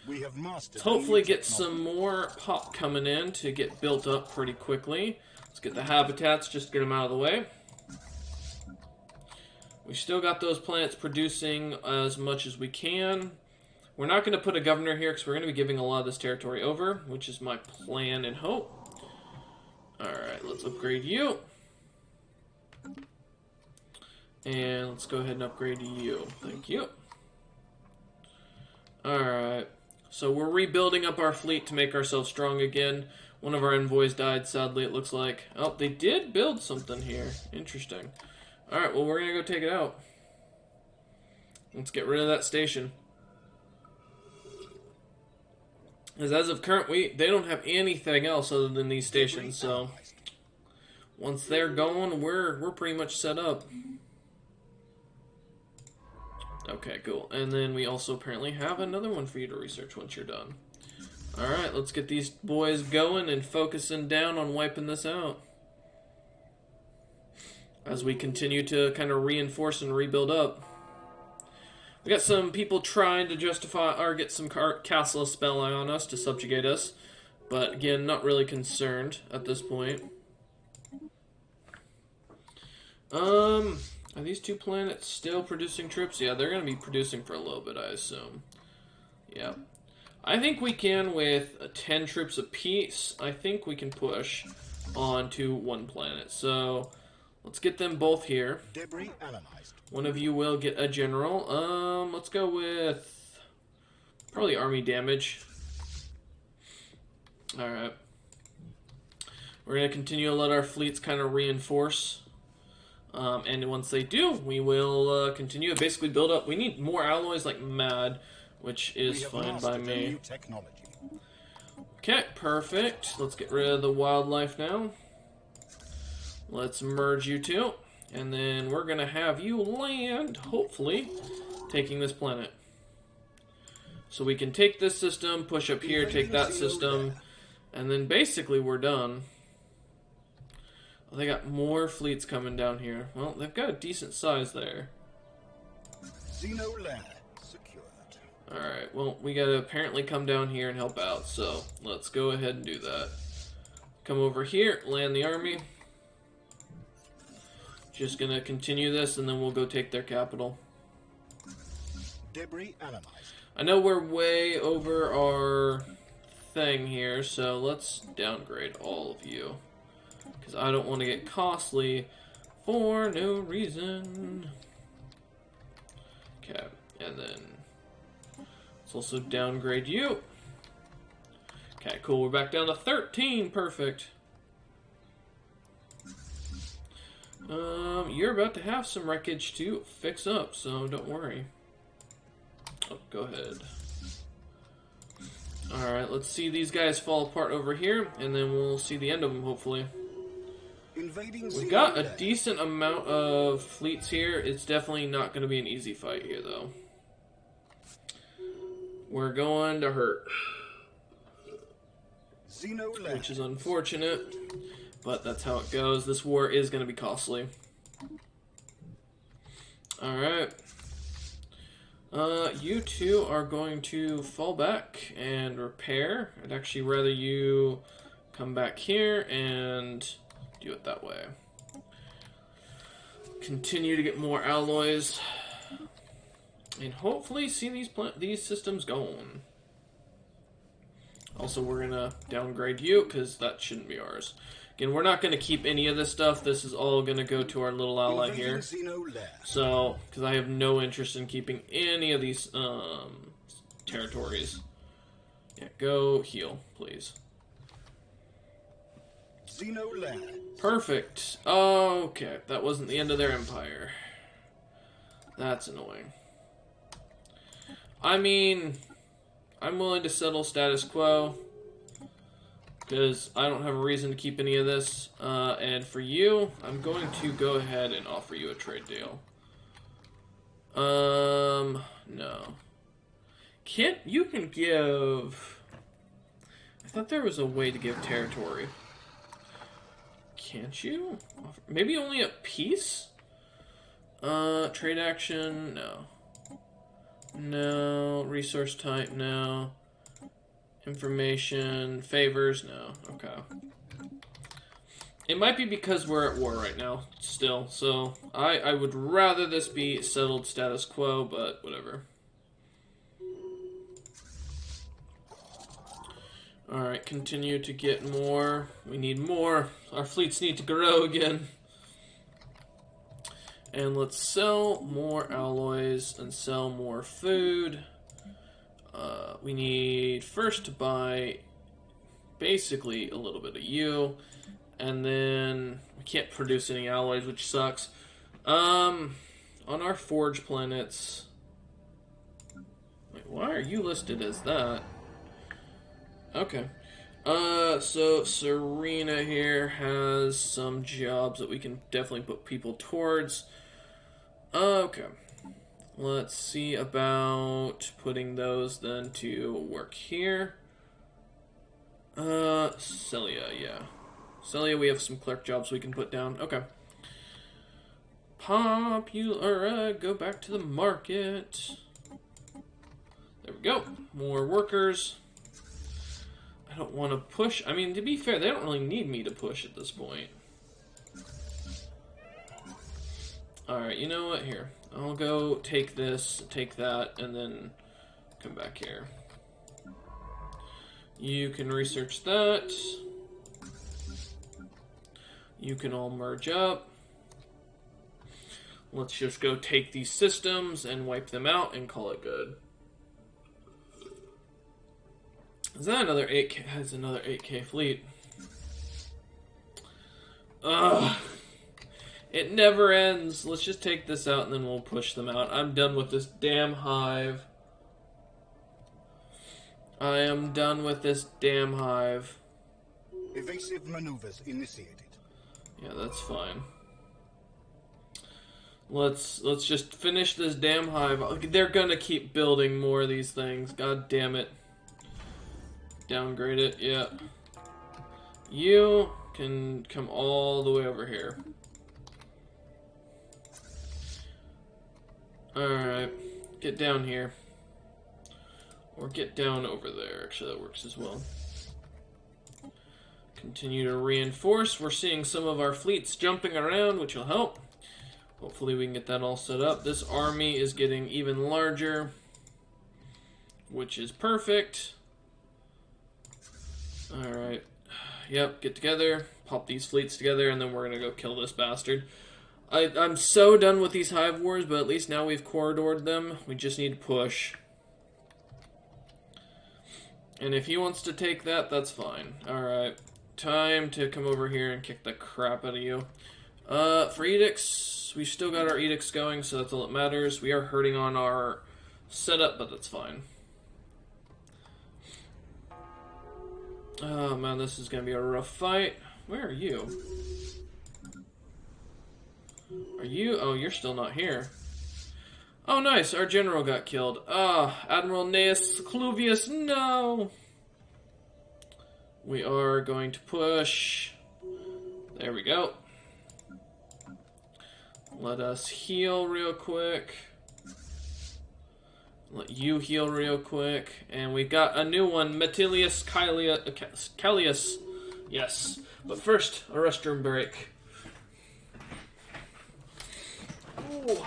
We have mastered. Let's hopefully get some more pop coming in to get built up pretty quickly. Let's get the habitats, just get them out of the way. We still got those planets producing as much as we can. We're not going to put a governor here because we're going to be giving a lot of this territory over, which is my plan and hope. Alright, let's upgrade you. And let's go ahead and upgrade you. Thank you. Alright, so we're rebuilding up our fleet to make ourselves strong again. One of our envoys died, sadly, it looks like. Oh, they did build something here. Interesting. Alright, well, we're going to go take it out. Let's get rid of that station. Because as of current, they don't have anything else other than these stations, so... Once they're going, we're pretty much set up. Okay, cool. And then we also apparently have another one for you to research once you're done. Alright, let's get these boys going and focusing down on wiping this out. As we continue to kind of reinforce and rebuild up. We got some people trying to justify or get some castle spell on us to subjugate us. But again, not really concerned at this point. Are these two planets still producing troops? Yeah, they're going to be producing for a little bit, I assume. Yeah. I think we can, with 10 troops apiece, I think we can push onto one planet. So, let's get them both here. Debris analyzed. One of you will get a general. Let's go with probably army damage. Alright. We're going to continue to let our fleets kind of reinforce. And once they do, we will continue to basically build up. We need more alloys like mad, which is fine by me. Okay, perfect. Let's get rid of the wildlife now. Let's merge you two. And then we're going to have you land, hopefully, taking this planet. So we can take this system, push up here, take that system, and then basically we're done. Oh, they got more fleets coming down here. Well, they've got a decent size there. Alright, well, we gotta apparently come down here and help out, so let's go ahead and do that. Come over here, land the army. Just gonna continue this, and then we'll go take their capital. Debris analyzed. I know we're way over our thing here, so let's downgrade all of you. Because I don't want to get costly for no reason. Okay, and then let's also downgrade you. Okay, cool. We're back down to 13. Perfect. You're about to have some wreckage to fix up, so don't worry. Oh, go ahead. Alright, let's see these guys fall apart over here, and then we'll see the end of them, hopefully. We've got a decent amount of fleets here. It's definitely not going to be an easy fight here, though. We're going to hurt. Which is unfortunate, but that's how it goes. This war is going to be costly. Alright. You two are going to fall back and repair. I'd actually rather you come back here and do it that way. Continue to get more alloys. And hopefully see these systems going. Also, we're going to downgrade you, because that shouldn't be ours. Again, we're not going to keep any of this stuff. This is all going to go to our little ally here. So, because I have no interest in keeping any of these territories. Yeah, go heal, please. Perfect. Okay, that wasn't the end of their empire. That's annoying. I mean, I'm willing to settle status quo, because I don't have a reason to keep any of this. And for you, I'm going to go ahead and offer you a trade deal. No. You can give... I thought there was a way to give territory. Can't you? Maybe only a piece? Trade action, no. No. Resource type, no. Information, favors, no. Okay. It might be because we're at war right now, still. So, I would rather this be settled status quo, but whatever. Alright, continue to get more. We need more. Our fleets need to grow again. And let's sell more alloys and sell more food. We need first to buy basically a little bit of you. And then we can't produce any alloys, which sucks. On our forge planets... Wait, why are you listed as that? Okay. So Serena here has some jobs that we can definitely put people towards. Okay. Let's see about putting those then to work here. Celia, yeah. Celia, we have some clerk jobs we can put down. Okay. Popular, go back to the market. There we go. More workers. I don't want to push. I mean, to be fair, they don't really need me to push at this point. Alright, you know what? Here. I'll go take this, take that, and then come back here. You can research that. You can all merge up. Let's just go take these systems and wipe them out and call it good. Is that another 8K? That's another 8K fleet. Ugh. It never ends. Let's just take this out and then we'll push them out. I'm done with this damn hive. I am done with this damn hive. Evasive maneuvers initiated. Yeah, that's fine. Let's just finish this damn hive. They're gonna keep building more of these things. God damn it. Downgrade it, yeah. You can come all the way over here. Alright, get down here. Or get down over there. Actually, that works as well. Continue to reinforce. We're seeing some of our fleets jumping around, which will help. Hopefully we can get that all set up. This army is getting even larger, which is perfect. Alright. Yep, get together, pop these fleets together, and then we're going to go kill this bastard. I'm so done with these Hive Wars, but at least now we've corridored them. We just need to push. And if he wants to take that, that's fine. Alright. Time to come over here and kick the crap out of you. For edicts, we've still got our edicts going, so that's all that matters. We are hurting on our setup, but that's fine. Oh man, this is gonna be a rough fight. Where are you? Are you? Oh, you're still not here. Oh nice, our general got killed. Ah, Admiral Gnaeus Cluvius, no! We are going to push. There we go. Let us heal real quick. Let you heal real quick. And we've got a new one, Metilius Callius. Yes. But first, a restroom break. Ooh.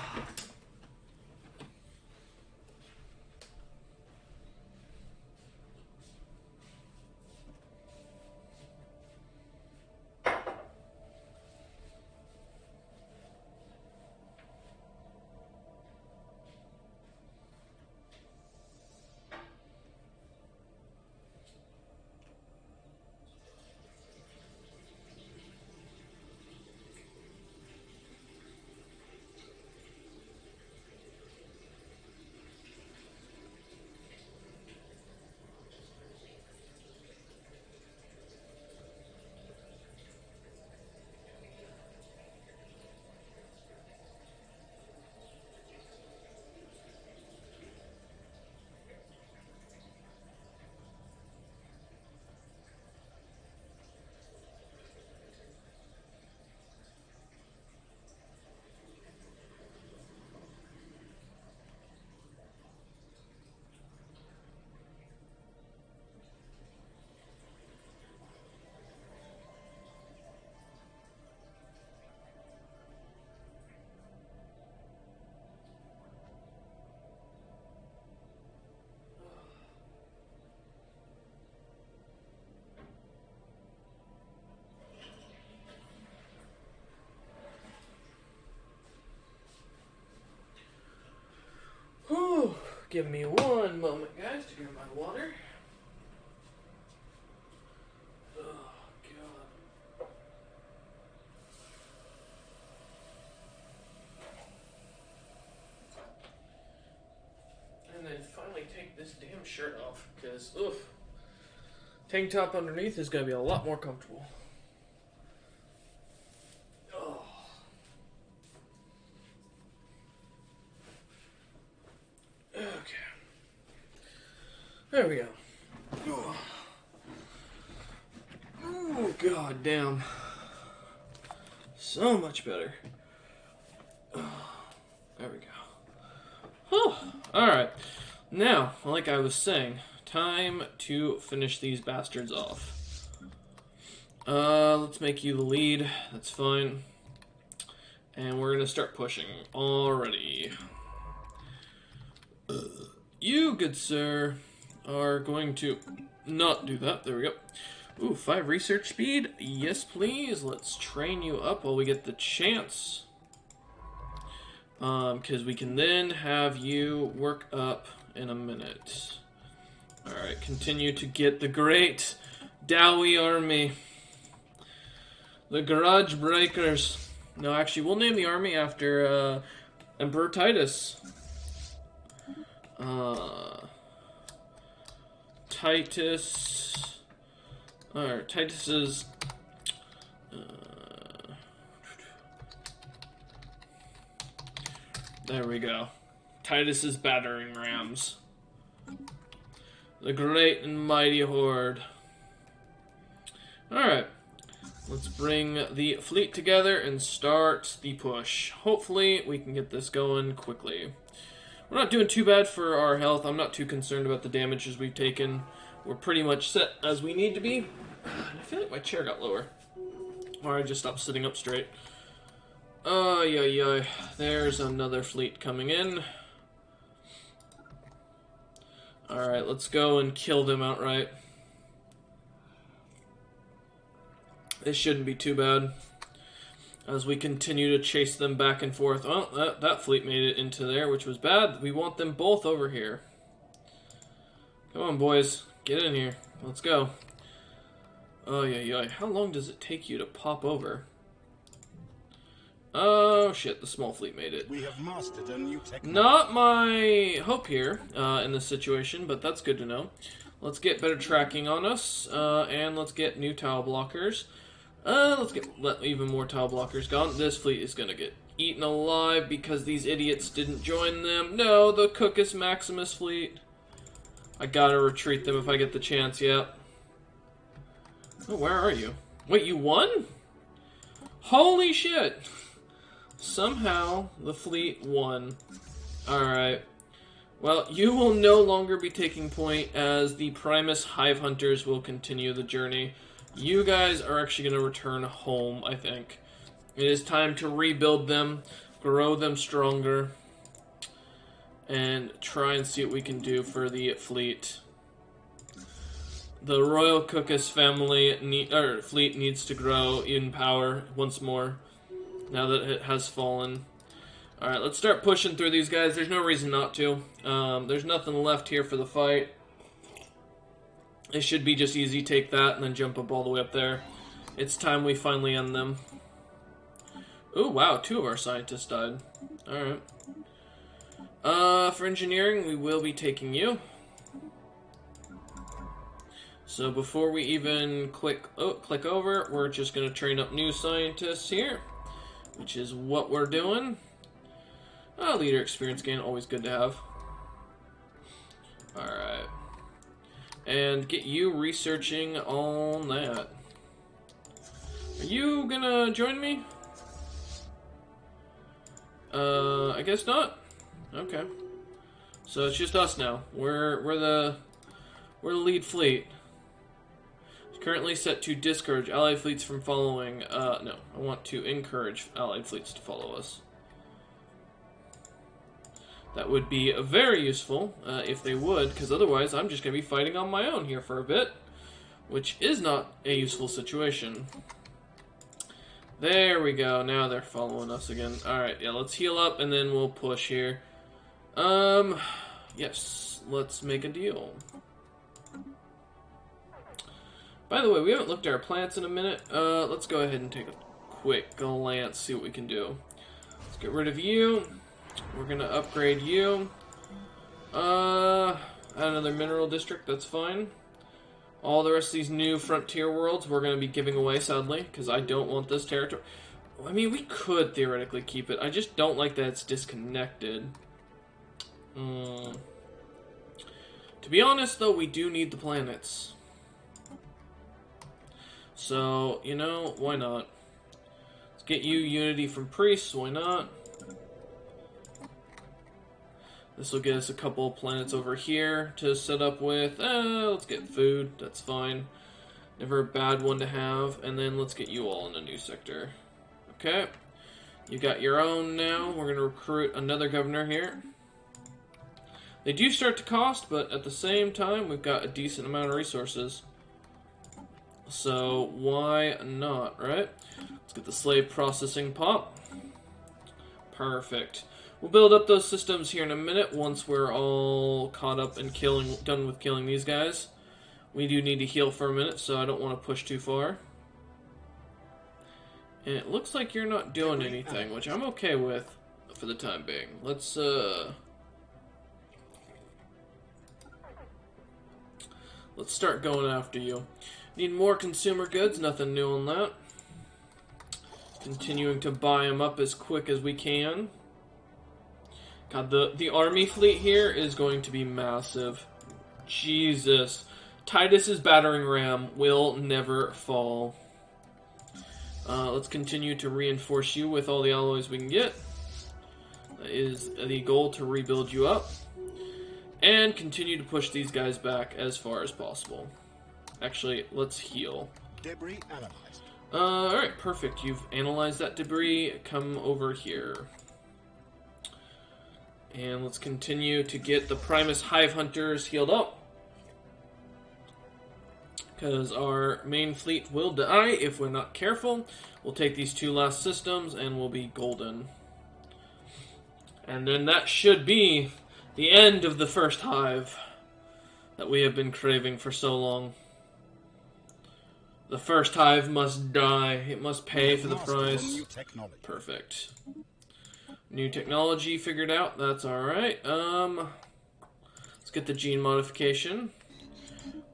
Whew. Give me one moment, guys, to grab my water. Oh, God. And then finally take this damn shirt off, because, oof. Tank top underneath is going to be a lot more comfortable. Oh. Okay. There we go. Oh, god damn. So much better. Oh, there we go. Oh, alright. Now, like I was saying, time to finish these bastards off. Let's make you the lead. That's fine. And we're gonna start pushing already. You, good sir, are going to not do that. There we go. Ooh, 5 research speed. Yes, please. Let's train you up while we get the chance. Because we can then have you work up in a minute. Alright, continue to get the great Dowie army. The Garage Breakers. No, actually, we'll name the army after Emperor Titus. Titus. Alright, Titus's. There we go. Titus's battering rams. The great and mighty horde. Alright. Let's bring the fleet together and start the push. Hopefully, we can get this going quickly. We're not doing too bad for our health. I'm not too concerned about the damages we've taken. We're pretty much set as we need to be. I feel like my chair got lower. Or I just stopped sitting up straight. Oh, yeah. There's another fleet coming in. Alright, let's go and kill them outright. This shouldn't be too bad. as we continue to chase them back and forth. Oh, that fleet made it into there, which was bad. We want them both over here. Come on, boys. Get in here. Let's go. Oh, yeah. How long does it take you to pop over? Oh, shit. The small fleet made it. We have mastered a new technique. Not my hope here in this situation, but that's good to know. Let's get better tracking on us, and let's get new tile blockers. Let's get even more tile blockers gone. This fleet is going to get eaten alive because these idiots didn't join them. No, the Cuccus Maximus fleet. I gotta retreat them if I get the chance, yep. Oh, where are you? Wait, you won? Holy shit! Somehow, the fleet won. Alright. Well, you will no longer be taking point as the Primus Hive Hunters will continue the journey. You guys are actually going to return home, I think. It is time to rebuild them, grow them stronger, and try and see what we can do for the fleet. The Royal Cuccus family fleet needs to grow in power once more, now that it has fallen. Alright, let's start pushing through these guys. There's no reason not to. There's nothing left here for the fight. It should be just easy. Take that and then jump up all the way up there. It's time we finally end them. Ooh, wow, 2 of our scientists died. Alright. For engineering, we will be taking you. So before we even click over, we're just going to train up new scientists here, which is what we're doing. Leader experience gain, always good to have. Alright. And get you researching on that. Are you gonna join me? I guess not. Okay. So it's just us now. We're the lead fleet. It's currently set to discourage allied fleets from following. No, I want to encourage allied fleets to follow us. That would be very useful if they would, because otherwise I'm just going to be fighting on my own here for a bit, which is not a useful situation. There we go. Now they're following us again. Alright, yeah, let's heal up and then we'll push here. Yes, let's make a deal. By the way, we haven't looked at our plants in a minute. Let's go ahead and take a quick glance, see what we can do. Let's get rid of you. We're gonna upgrade you. Add another mineral district, that's fine. All the rest of these new frontier worlds we're gonna be giving away, sadly, because I don't want this territory. I mean, we could theoretically keep it. I just don't like that it's disconnected. To be honest, though, we do need the planets. So, you know, why not? Let's get you unity from priests, why not? This will get us a couple of planets over here to set up with. Let's get food, that's fine. Never a bad one to have. And then let's get you all in a new sector. Okay. You got your own now. We're going to recruit another governor here. They do start to cost, but at the same time, we've got a decent amount of resources. So, why not, right? Let's get the slave processing pop. Perfect. We'll build up those systems here in a minute once we're all caught up and done with killing these guys. We do need to heal for a minute, so I don't want to push too far. And it looks like you're not doing anything, which I'm okay with for the time being. Let's start going after you. Need more consumer goods, nothing new on that. Continuing to buy them up as quick as we can. God, the army fleet here is going to be massive. Jesus. Titus's battering ram will never fall. Let's continue to reinforce you with all the alloys we can get. That is the goal, to rebuild you up. And continue to push these guys back as far as possible. Actually, let's heal. Debris analyzed. Alright, perfect. You've analyzed that debris. Come over here. And let's continue to get the Primus Hive Hunters healed up. because our main fleet will die if we're not careful. We'll take these 2 last systems and we'll be golden. And then that should be the end of the first hive that we have been craving for so long. The first hive must die. It must pay for the price. Perfect. New technology figured out. That's alright. Let's get the gene modification.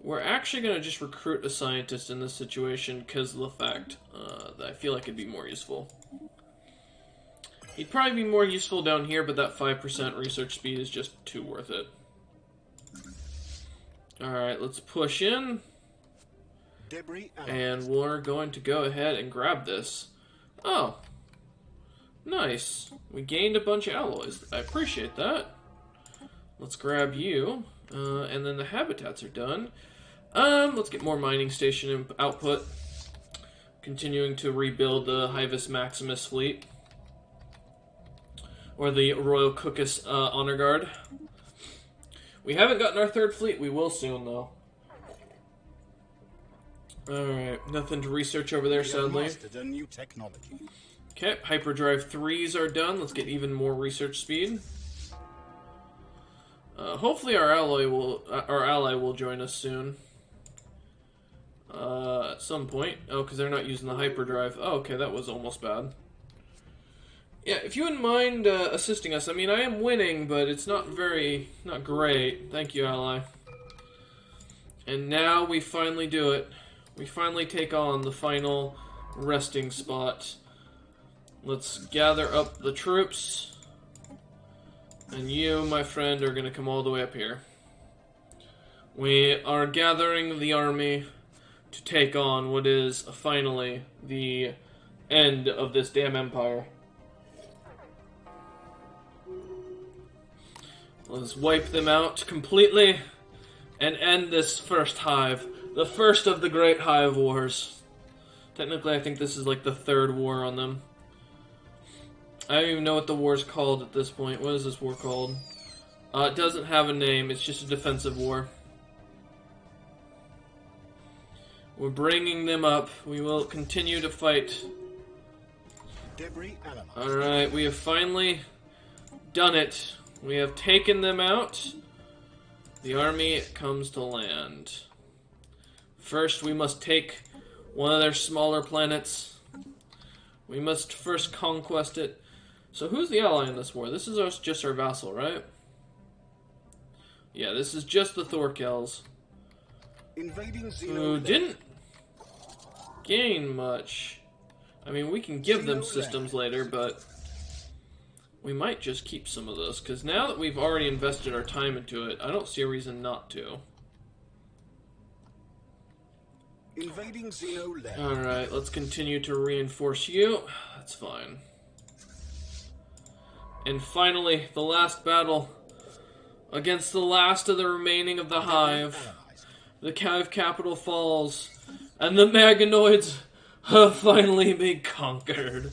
We're actually going to just recruit a scientist in this situation because of the fact that I feel like it'd be more useful. He'd probably be more useful down here, but that 5% research speed is just too worth it. Alright, let's push in. And we're going to go ahead and grab this. Oh. Nice. We gained a bunch of alloys. I appreciate that. Let's grab you. And then the habitats are done. Let's get more mining station output. Continuing to rebuild the Hivis Maximus fleet. Or the Royal Cookus Honor Guard. We haven't gotten our 3rd fleet. We will soon, though. Alright, nothing to research over there, sadly. Okay, hyperdrive 3s are done. Let's get even more research speed. Hopefully our ally will join us soon. At some point. Oh, because they're not using the hyperdrive. Oh, okay, that was almost bad. Yeah, if you wouldn't mind assisting us. I mean, I am winning, but it's not great. Thank you, ally. And now we finally do it. We finally take on the final resting spot. Let's gather up the troops. And you, my friend, are going to come all the way up here. We are gathering the army to take on what is finally the end of this damn empire. Let's wipe them out completely and end this first hive. The first of the great hive wars. Technically, I think this is like the 3rd war on them. I don't even know what the war's called at this point. What is this war called? It doesn't have a name. It's just a defensive war. We're bringing them up. We will continue to fight. Alright, we have finally done it. We have taken them out. The army comes to land. First, we must take one of their smaller planets. We must first conquest it. So who's the ally in this war? This is just our vassal, right? Yeah, this is just the Thorkels. Who didn't gain much. I mean, we can give them systems later, but we might just keep some of those, because now that we've already invested our time into it, I don't see a reason not to. Alright, let's continue to reinforce you. That's fine. And finally, the last battle against the last of the remaining of the Hive. The Hive capital falls, and the Maganoids have finally been conquered.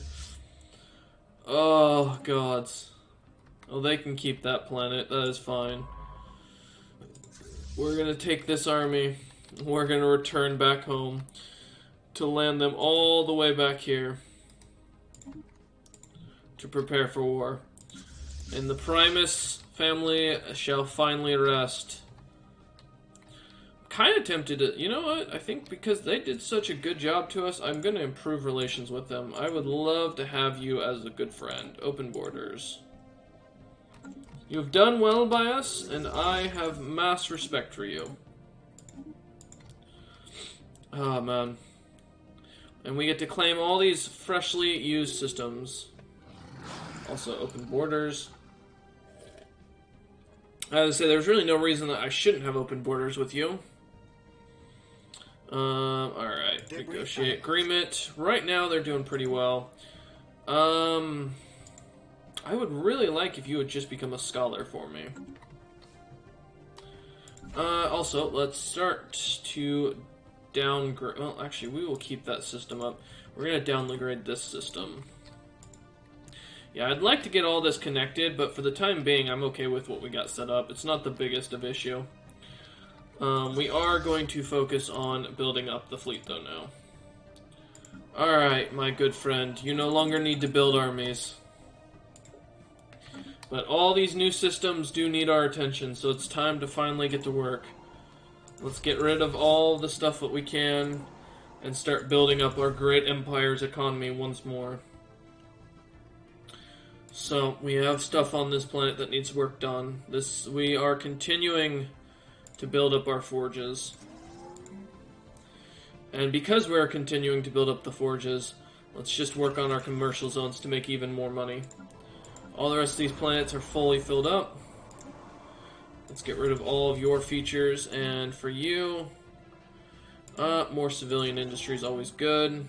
Oh, gods. Oh, they can keep that planet. That is fine. We're gonna take this army. We're gonna return back home to land them all the way back here to prepare for war. And the Primus family shall finally rest. Kind of tempted to, you know what, I think because they did such a good job to us, I'm going to improve relations with them. I would love to have you as a good friend. Open borders. You have done well by us, and I have mass respect for you. Oh, man. And we get to claim all these freshly used systems. Also, open borders. As I say, there's really no reason that I shouldn't have open borders with you. Alright, negotiate agreement. Right now, they're doing pretty well. I would really like if you would just become a scholar for me. Also, let's start to downgrade. Well, actually, we will keep that system up. We're going to downgrade this system. Yeah, I'd like to get all this connected, but for the time being, I'm okay with what we got set up. It's not the biggest of issue. We are going to focus on building up the fleet, though, now. Alright, my good friend. You no longer need to build armies. But all these new systems do need our attention, so it's time to finally get to work. Let's get rid of all the stuff that we can and start building up our great empire's economy once more. So, we have stuff on this planet that needs work done. We are continuing to build up our forges. And because we're continuing to build up the forges, let's just work on our commercial zones to make even more money. All the rest of these planets are fully filled up. Let's get rid of all of your features, and for you, more civilian industry is always good.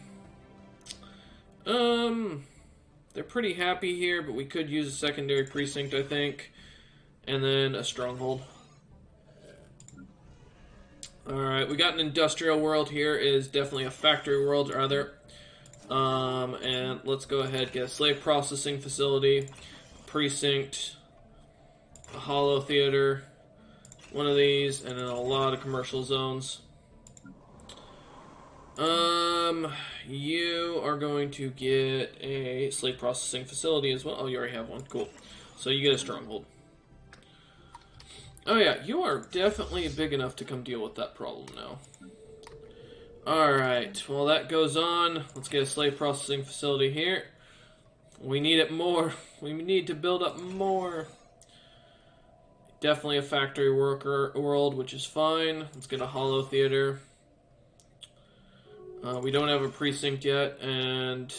They're pretty happy here, but we could use a secondary precinct, I think, and then a stronghold. Alright, we got an industrial world here. It is definitely a factory world, rather. And let's go ahead and get a slave processing facility, precinct, a hollow theater, one of these, and then a lot of commercial zones. You are going to get a slave processing facility as well. Oh, you already have one. Cool. So you get a stronghold. Oh yeah, you are definitely big enough to come deal with that problem now. Alright, well that goes on. Let's get a slave processing facility here. We need it more. We need to build up more. Definitely a factory worker world, which is fine. Let's get a hollow theater. We don't have a precinct yet, and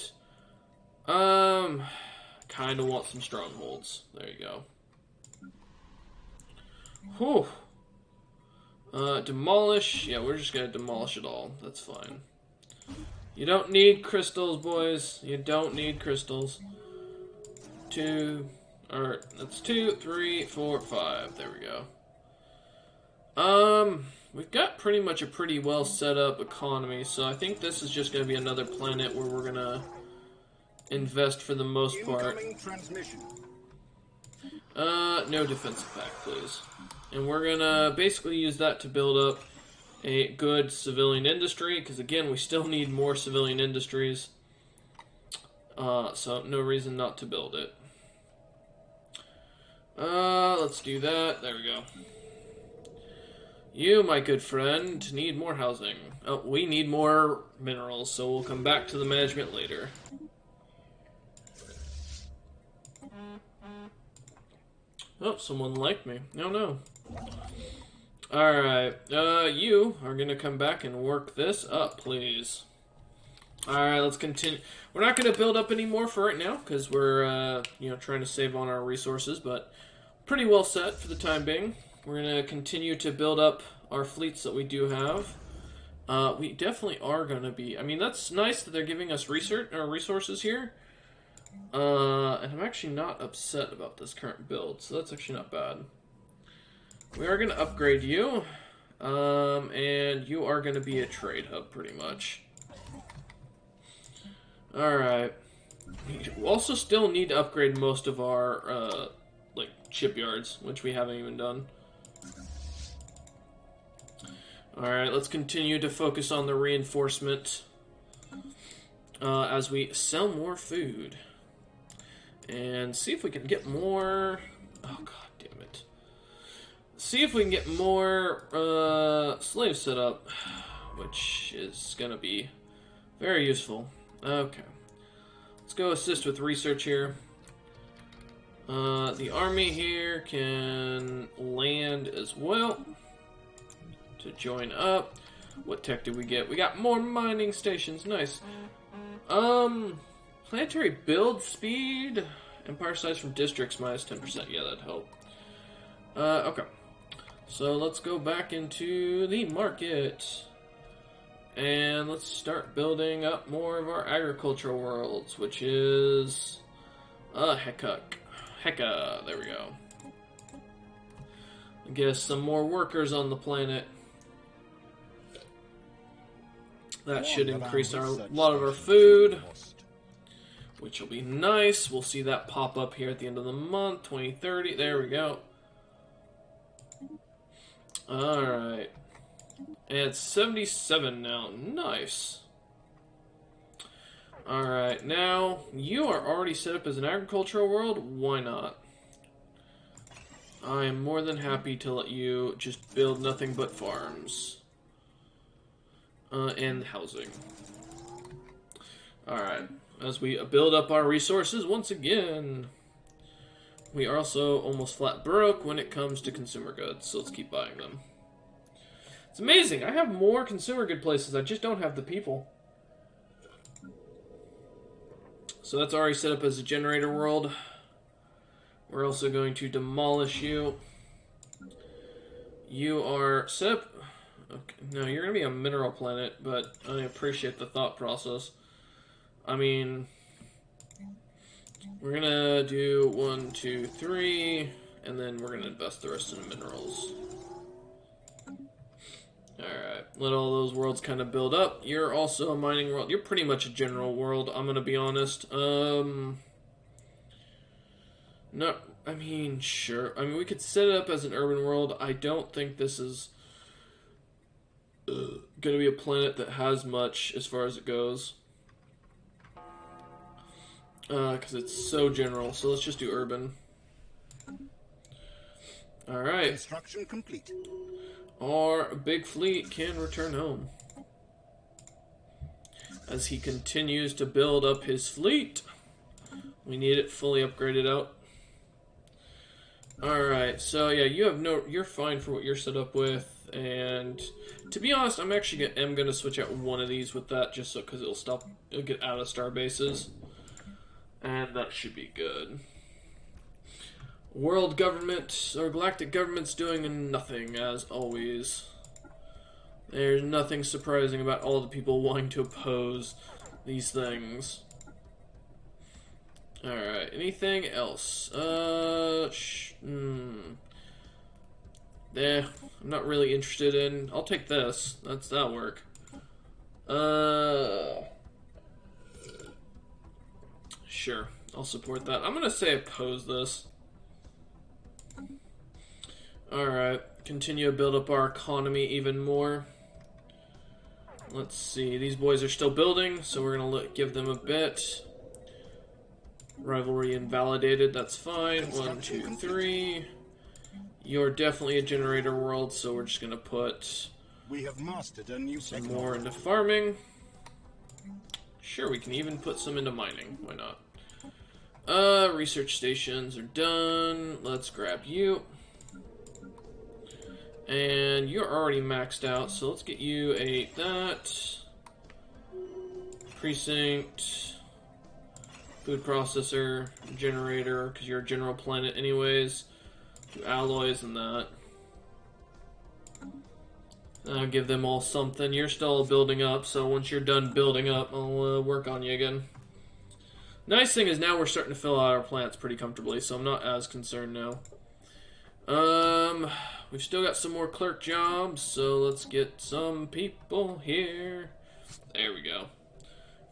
kind of want some strongholds. There you go. Whew. Demolish. Yeah, we're just gonna demolish it all. That's fine. You don't need crystals, boys. You don't need crystals. That's 2, 3, 4, 5. There we go. We've got pretty much a pretty well set up economy, so I think this is just gonna be another planet where we're gonna invest for the most part. No defensive pack, please. And we're gonna basically use that to build up a good civilian industry, because again, we still need more civilian industries. So no reason not to build it. Let's do that. There we go. You, my good friend, need more housing. Oh, we need more minerals, so we'll come back to the management later. Oh, someone liked me. No. Alright, you are gonna come back and work this up, please. Alright, let's continue. We're not gonna build up any more for right now, because we're, trying to save on our resources, but pretty well set for the time being. We're gonna continue to build up our fleets that we do have. We definitely are gonna be... I mean, that's nice that they're giving us resources here. And I'm actually not upset about this current build, so that's actually not bad. We are going to upgrade you, and you are going to be a trade hub, pretty much. Alright. We also still need to upgrade most of our, shipyards, which we haven't even done. Alright, let's continue to focus on the reinforcement as we sell more food. And see if we can get more... Oh, god damn it. See if we can get more slaves set up, which is going to be very useful. Okay. Let's go assist with research here. The army here can land as well to join up. What tech did we get? We got more mining stations. Nice. Planetary build speed. Empire size from districts minus 10%. Yeah, that'd help. Okay. So let's go back into the market. And let's start building up more of our agricultural worlds, which is... Hecka. There we go. I guess some more workers on the planet. That should increase a lot of our food, which will be nice. We'll see that pop up here at the end of the month, 2030. There we go. Alright. And it's 77 now. Nice. Alright, now, you are already set up as an agricultural world. Why not? I am more than happy to let you just build nothing but farms. And housing. Alright, as we build up our resources once again. We are also almost flat broke when it comes to consumer goods, so let's keep buying them. It's amazing, I have more consumer good places, I just don't have the people. So that's already set up as a generator world. We're also going to demolish you. You are set up... Okay, no, you're going to be a mineral planet, but I appreciate the thought process. I mean... We're going to do 1, 2, 3, and then we're going to invest the rest in minerals. Alright, let all those worlds kind of build up. You're also a mining world. You're pretty much a general world, I'm going to be honest. I mean, sure. I mean, we could set it up as an urban world. I don't think this is going to be a planet that has much as far as it goes. Because it's so general. So let's just do urban. Alright. Construction complete. Our big fleet can return home. As he continues to build up his fleet. We need it fully upgraded out. Alright, so yeah, you're fine for what you're set up with, and to be honest, I'm actually gonna switch out one of these with that, just so, because it'll get out of star bases, and that should be good. World government, or galactic government's doing nothing, as always. There's nothing surprising about all the people wanting to oppose these things. Alright, anything else? I'm not really interested in... I'll take this. That'll work. Sure, I'll support that. I'm gonna say oppose this. Alright, continue to build up our economy even more. Let's see, these boys are still building, so we're gonna give them a bit. Rivalry invalidated, that's fine. 1, 2, 3. You're definitely a generator world, so we're just gonna put We have mastered a new some more into farming. Sure, we can even put some into mining. Why not? Research stations are done. Let's grab you. And you're already maxed out, so let's get you that. Precinct. Food processor, generator, because you're a general planet anyways. Do alloys and that. I'll give them all something. You're still building up, so once you're done building up, I'll work on you again. Nice thing is now we're starting to fill out our plants pretty comfortably, so I'm not as concerned now. We've still got some more clerk jobs, so let's get some people here. There we go.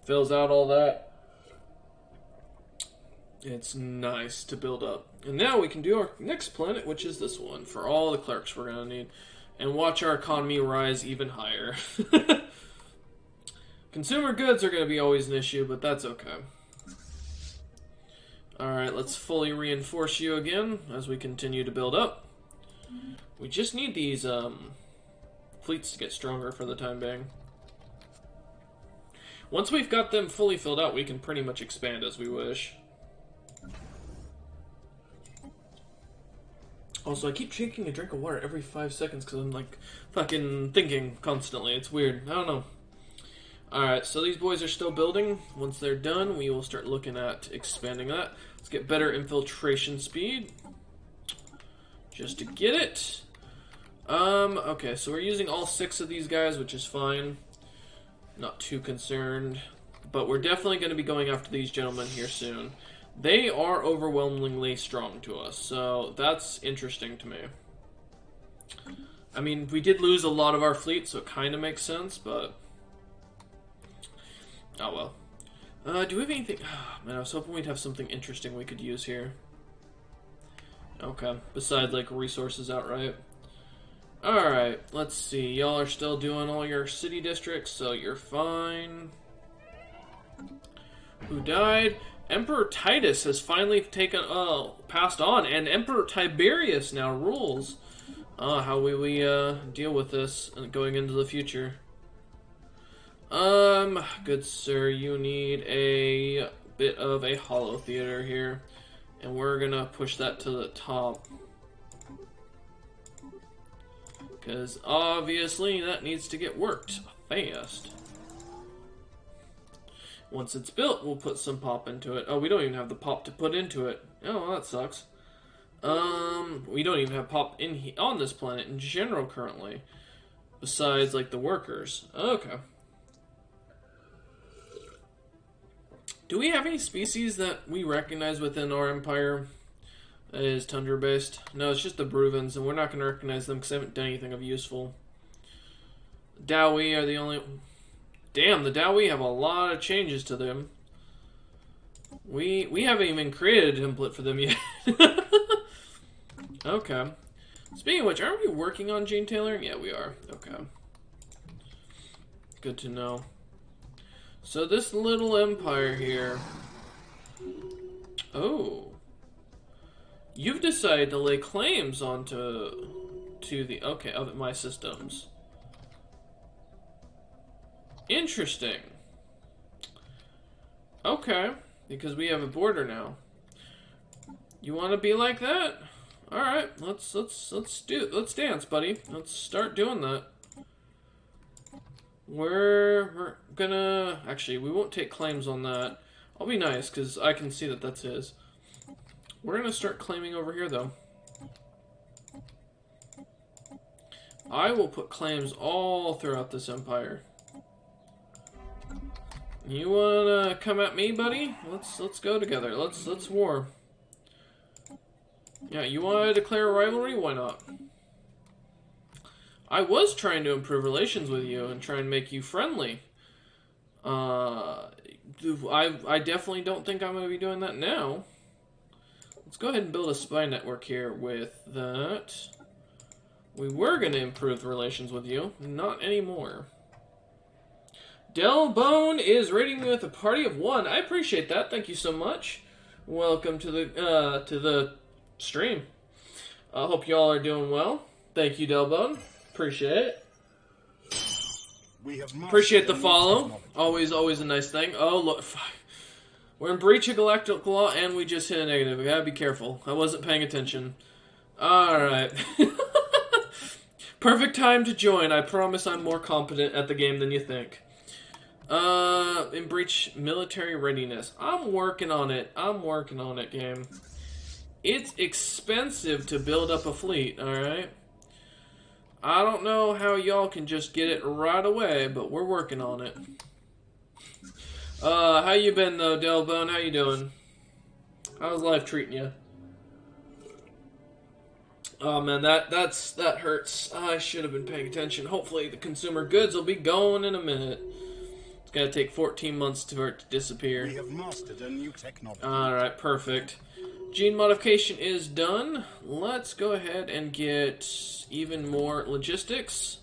Fills out all that. It's nice to build up. And now we can do our next planet, which is this one, for all the clerks we're going to need. And watch our economy rise even higher. Consumer goods are going to be always an issue, but that's okay. Alright, let's fully reinforce you again as we continue to build up. We just need these fleets to get stronger for the time being. Once we've got them fully filled out, we can pretty much expand as we wish. Also, I keep taking a drink of water every 5 seconds because I'm like fucking thinking constantly. It's weird. I don't know. Alright, so these boys are still building. Once they're done, we will start looking at expanding that. Let's get better infiltration speed. Just to get it. Okay, so we're using all 6 of these guys, which is fine. Not too concerned. But we're definitely going to be going after these gentlemen here soon. They are overwhelmingly strong to us, so that's interesting to me. I mean, we did lose a lot of our fleet, so it kind of makes sense, but... Oh well. Do we have anything... Oh, man, I was hoping we'd have something interesting we could use here. Okay, besides, like, resources outright. Alright, let's see. Y'all are still doing all your city districts, so you're fine. Who died? Emperor Titus has finally passed on, and Emperor Tiberius now rules. How will we deal with this going into the future? Good sir, you need a bit of a hollow theater here, and we're gonna push that to the top. Because obviously that needs to get worked fast. Once it's built, we'll put some pop into it. Oh, we don't even have the pop to put into it. Oh, well, that sucks. We don't even have pop on this planet in general currently. Besides, like, the workers. Okay. Do we have any species that we recognize within our empire that is tundra-based? No, it's just the Bruvens, and we're not going to recognize them because they haven't done anything of useful. Dawi are the only... Damn, the Dawi have a lot of changes to them. We haven't even created a template for them yet. Okay. Speaking of which, aren't we working on gene tailoring? Yeah, we are. Okay. Good to know. So this little empire here... Oh. You've decided to lay claims onto the... Okay, of my systems. Interesting. Okay, because we have a border now. You want to be like that? All right, let's dance, buddy. Let's start doing that. We're gonna actually we won't take claims on that. I'll be nice because I can see that that's his. We're gonna start claiming over here though. I will put claims all throughout this empire. You wanna come at me, buddy? Let's go together. Let's war. Yeah, you wanna declare a rivalry? Why not? I was trying to improve relations with you and try and make you friendly. I definitely don't think I'm gonna be doing that now. Let's go ahead and build a spy network here with that. We were gonna improve the relations with you, not anymore. Delbone is raiding me with a party of 1. I appreciate that. Thank you so much. Welcome to the stream. I hope y'all are doing well. Thank you, Delbone. Appreciate it. Appreciate the follow. Always a nice thing. Oh, look. We're in breach of galactic law, and we just hit a negative. I gotta be careful. I wasn't paying attention. Alright. Perfect time to join. I promise I'm more competent at the game than you think. In breach military readiness. I'm working on it. Game. It's expensive to build up a fleet, alright? I don't know how y'all can just get it right away, but we're working on it. How you been though, Delbone? How you doing? How's life treating you? Oh man, that hurts. I should have been paying attention. Hopefully the consumer goods will be going in a minute. It's gonna take 14 months for it to disappear. We have mastered a new technology. Alright, perfect. Gene modification is done. Let's go ahead and get even more logistics.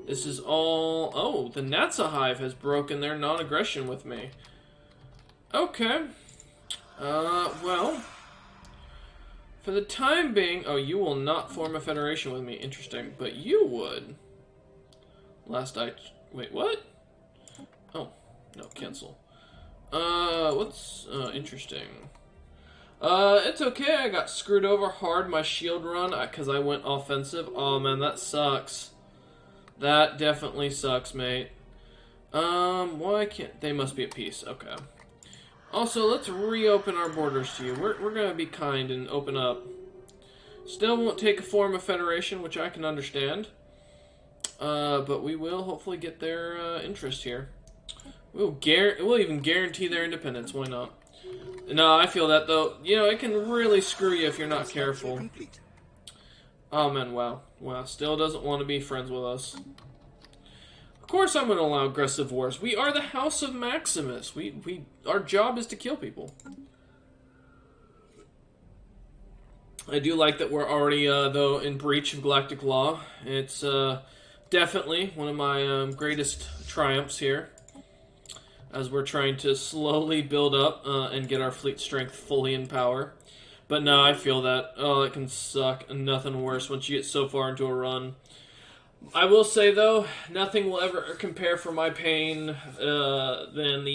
This is all... Oh, the Natsa Hive has broken their non-aggression with me. Okay. Well... For the time being... Oh, you will not form a federation with me. Interesting. But you would. Wait, what? Oh, no, cancel. Interesting. It's okay, I got screwed over hard my shield run because I went offensive. Oh man, that sucks. That definitely sucks, mate. Why can't... They must be at peace, okay. Also, let's reopen our borders to you. We're gonna be kind and open up. Still won't take a form of federation, which I can understand. But we will hopefully get their interest here. We'll even guarantee their independence, why not? No, I feel that though. You know, it can really screw you if you're not careful. Oh man, wow. Wow, still doesn't want to be friends with us. Of course I'm going to allow aggressive wars. We are the House of Maximus. Our job is to kill people. I do like that we're already, though, in breach of galactic law. It's definitely one of my greatest triumphs here, as we're trying to slowly build up and get our fleet strength fully in power. But no, I feel that. Oh, it can suck. Nothing worse once you get so far into a run. I will say, though, nothing will ever compare for my pain than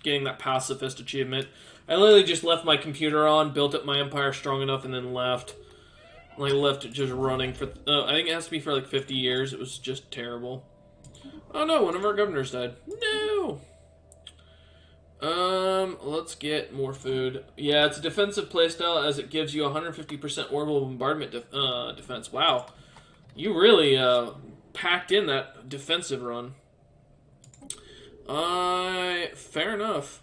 getting that pacifist achievement. I literally just left my computer on, built up my empire strong enough, and then left. Like, left it just running for... I think it has to be for, like, 50 years. It was just terrible. Oh, no, one of our governors died. No! Let's get more food. Yeah, it's a defensive playstyle as it gives you 150% orbital bombardment defense. Wow. You really, packed in that defensive run. Fair enough.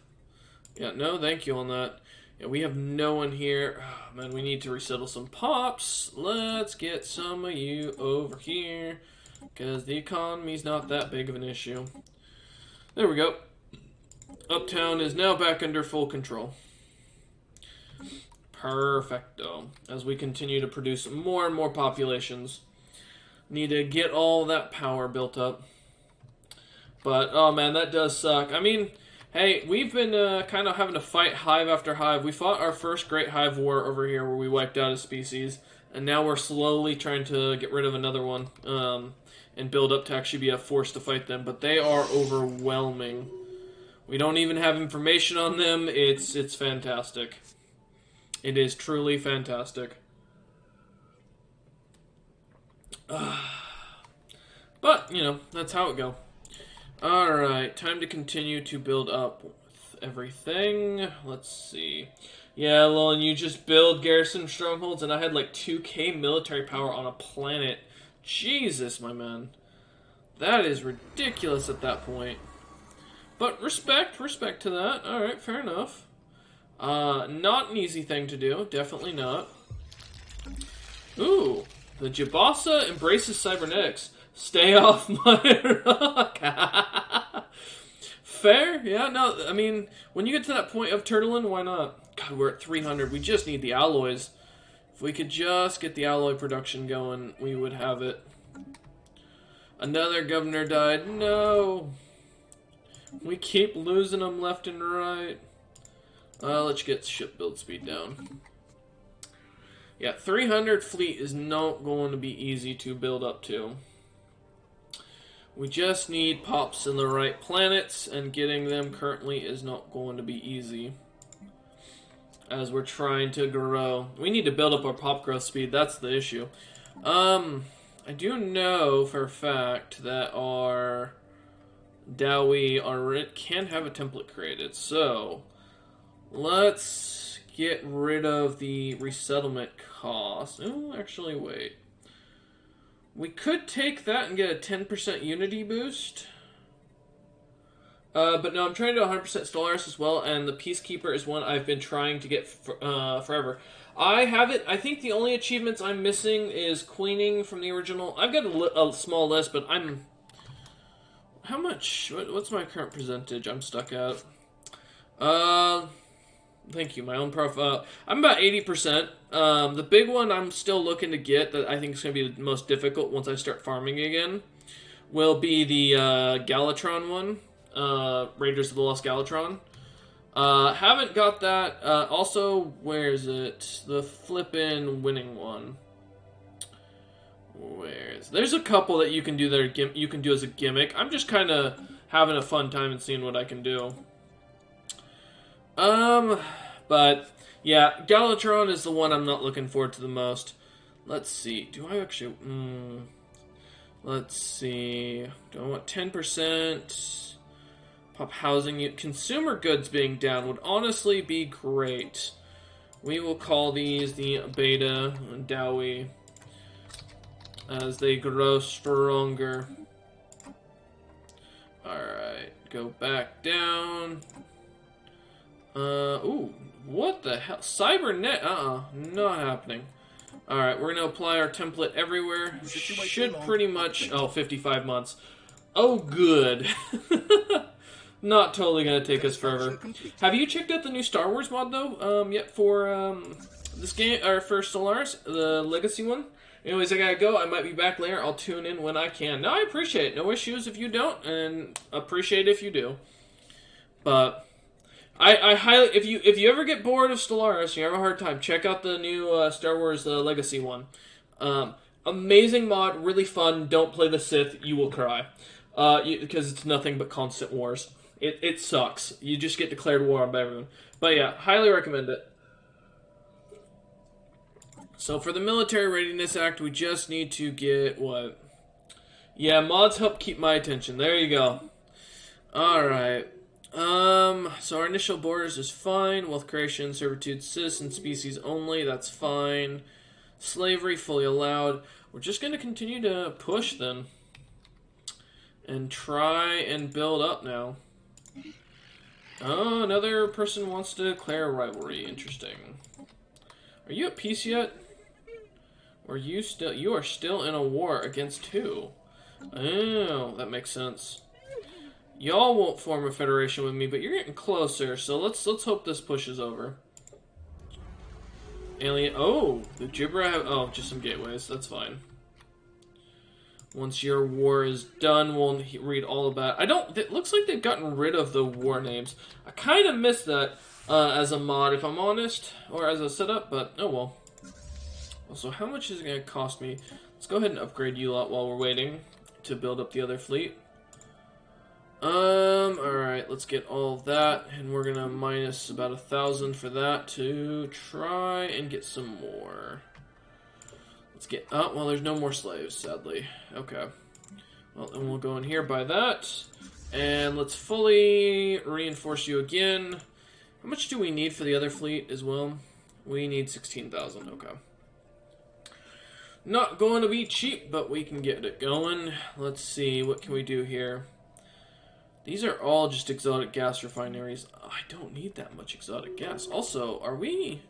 Yeah, no thank you on that. Yeah, we have no one here. Oh, man, we need to resettle some pops. Let's get some of you over here, because the economy's not that big of an issue. There we go. Uptown is now back under full control. Perfecto. As we continue to produce more and more populations. Need to get all that power built up. But, oh man, that does suck. I mean, hey, we've been kind of having to fight Hive after Hive. We fought our first Great Hive War over here where we wiped out a species. And now we're slowly trying to get rid of another one. And build up to actually be a force to fight them. But they are overwhelming. We don't even have information on them. It's fantastic. It is truly fantastic. But, you know, that's how it go. Alright, time to continue to build up with everything. Let's see. Yeah, Lon, you just build garrison strongholds, and I had like 2k military power on a planet. Jesus, my man. That is ridiculous at that point. But respect to that. Alright, fair enough. Not an easy thing to do. Definitely not. Ooh. The Jabasa embraces cybernetics. Stay off my rock. Fair? Yeah, no, I mean, when you get to that point of turtling, why not? God, we're at 300. We just need the alloys. If we could just get the alloy production going, we would have it. Another governor died. No. We keep losing them left and right. Let's get ship build speed down. Yeah, 300 fleet is not going to be easy to build up to. We just need pops in the right planets, and getting them currently is not going to be easy. As we're trying to grow. We need to build up our pop growth speed, that's the issue. I do know for a fact that our Dowie can have a template created, so let's get rid of the resettlement cost. Oh, actually, wait. We could take that and get a 10% unity boost. But no, I'm trying to do 100% Stellaris as well, and the Peacekeeper is one I've been trying to get forever. I have it. I think the only achievements I'm missing is Queening from the original. I've got a small list, but I'm... How much? What's my current percentage I'm stuck at? Thank you, my own profile. I'm about 80%. The big one I'm still looking to get that I think is going to be the most difficult once I start farming again will be the Galatron one. Raiders of the Lost Galatron. Haven't got that. Also, where is it? The flippin' winning one. There's a couple that you can do that you can do as a gimmick. I'm just kind of having a fun time and seeing what I can do. But yeah, Galatron is the one I'm not looking forward to the most. Let's see. Do I actually? Let's see. Do I want 10%? Pop housing. Consumer goods being down would honestly be great. We will call these the Beta and Dowie as they grow stronger. Alright, go back down. Ooh, what the hell? Cybernet? Not happening. Alright, we're gonna apply our template everywhere. Should pretty much... Oh, 55 months. Oh, good. Not totally gonna take us forever. Have you checked out the new Star Wars mod, though, yet for, this game, or for Stellaris, the Legacy one. Anyways, I gotta go. I might be back later. I'll tune in when I can. No, I appreciate it. No issues if you don't, and appreciate it if you do. But I highly, if you ever get bored of Stellaris, you have a hard time, check out the new Star Wars Legacy one. Amazing mod, really fun. Don't play the Sith, you will cry, because it's nothing but constant wars. It sucks. You just get declared war on everyone. But yeah, highly recommend it. So for the Military Readiness Act, we just need to get what? Yeah, mods help keep my attention. There you go. Alright. So our initial borders is fine. Wealth creation, servitude, citizen species only. That's fine. Slavery, fully allowed. We're just going to continue to push then. And try and build up now. Oh, another person wants to declare a rivalry. Interesting. Are you at peace yet? Or you are still in a war against who? Oh, that makes sense. Y'all won't form a federation with me, but you're getting closer, so let's hope this pushes over. Alien. Oh, the Gibber have. Oh, just some gateways. That's fine. Once your war is done, we'll read all about it. It looks like they've gotten rid of the war names. I kind of miss that as a mod, if I'm honest, or as a setup, but oh well. Also, how much is it going to cost me? Let's go ahead and upgrade you lot while we're waiting to build up the other fleet. Alright, let's get all of that, and we're gonna minus about 1,000 for that to try and get some more. Let's get, oh, well, there's no more slaves, sadly. Okay. Well, then we'll go in here, buy that, and let's fully reinforce you again. How much do we need for the other fleet as well? We need 16,000, okay. Not going to be cheap, but we can get it going. Let's see, what can we do here? These are all just exotic gas refineries. I don't need that much exotic gas. Also, are we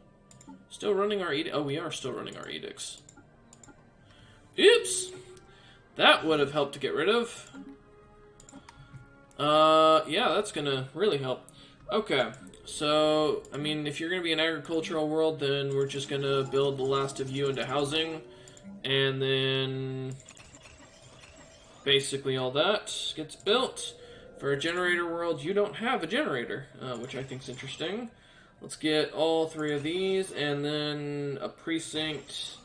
still running our edicts? Oh, we are still running our edicts. Oops! That would have helped to get rid of. Yeah, that's gonna really help. Okay, so, I mean, if you're gonna be an agricultural world, then we're just gonna build the last of you into housing. And then basically all that gets built. For a generator world, you don't have a generator, which I think is interesting. Let's get all 3 of these, and then a precinct,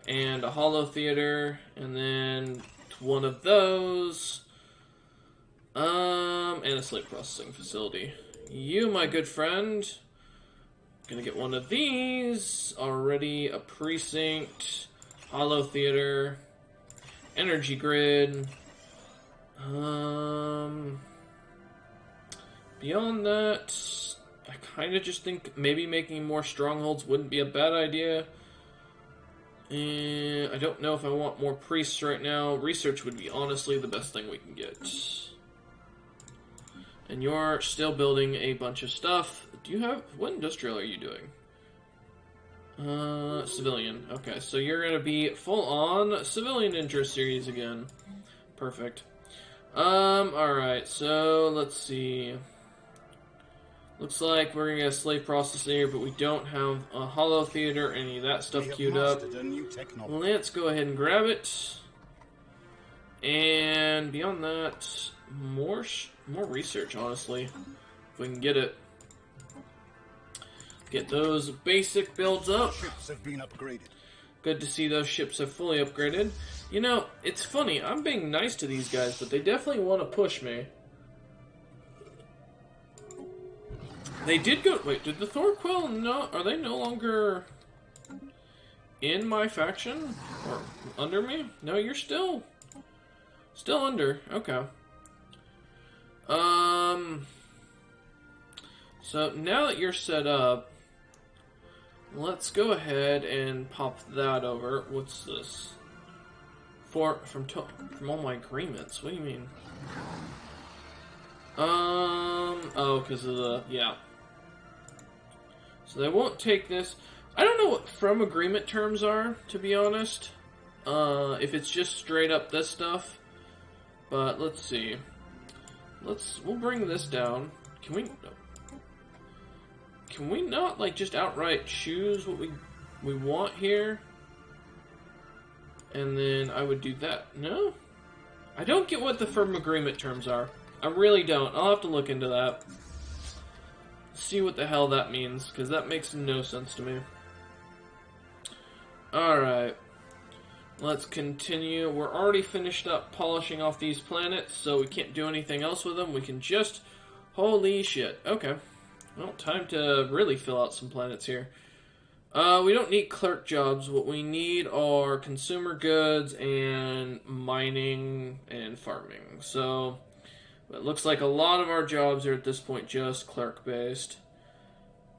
and a holo theater, and then 1 of those, and a slate processing facility. You, my good friend, gonna get 1 of these, already a precinct, holo theater, energy grid, beyond that, I kind of just think maybe making more strongholds wouldn't be a bad idea. And I don't know if I want more priests right now. Research would be honestly the best thing we can get. And you're still building a bunch of stuff. Do you have... What industrial are you doing? Civilian. Okay, so you're going to be full-on civilian interest series again. Perfect. Alright, so let's see. Looks like we're gonna get a slave processing here, but we don't have a holo theater or any of that stuff queued up. Let's go ahead and grab it. And beyond that, more research, honestly, if we can get it. Get those basic builds up. Ships have been upgraded. Good to see those ships have fully upgraded. You know, it's funny, I'm being nice to these guys, but they definitely want to push me. They did go... Wait, did the Thorquil no... Are they no longer in my faction? Or under me? No, you're still under. Okay. So now that you're set up, let's go ahead and pop that over. What's this? From all my agreements. What do you mean? Oh, because of the... Yeah. So they won't take this. I don't know what from agreement terms are, to be honest. If it's just straight up this stuff. But let's see. We'll bring this down. Can we not, like, just outright choose what we we want here. And then I would do that. No? I don't get what the firm agreement terms are. I really don't. I'll have to look into that. See what the hell that means, because that makes no sense to me. Alright. Let's continue. We're already finished up polishing off these planets, so we can't do anything else with them. We can just... Holy shit. Okay. Well, time to really fill out some planets here. We don't need clerk jobs. What we need are consumer goods and mining and farming. So, it looks like a lot of our jobs are at this point just clerk-based.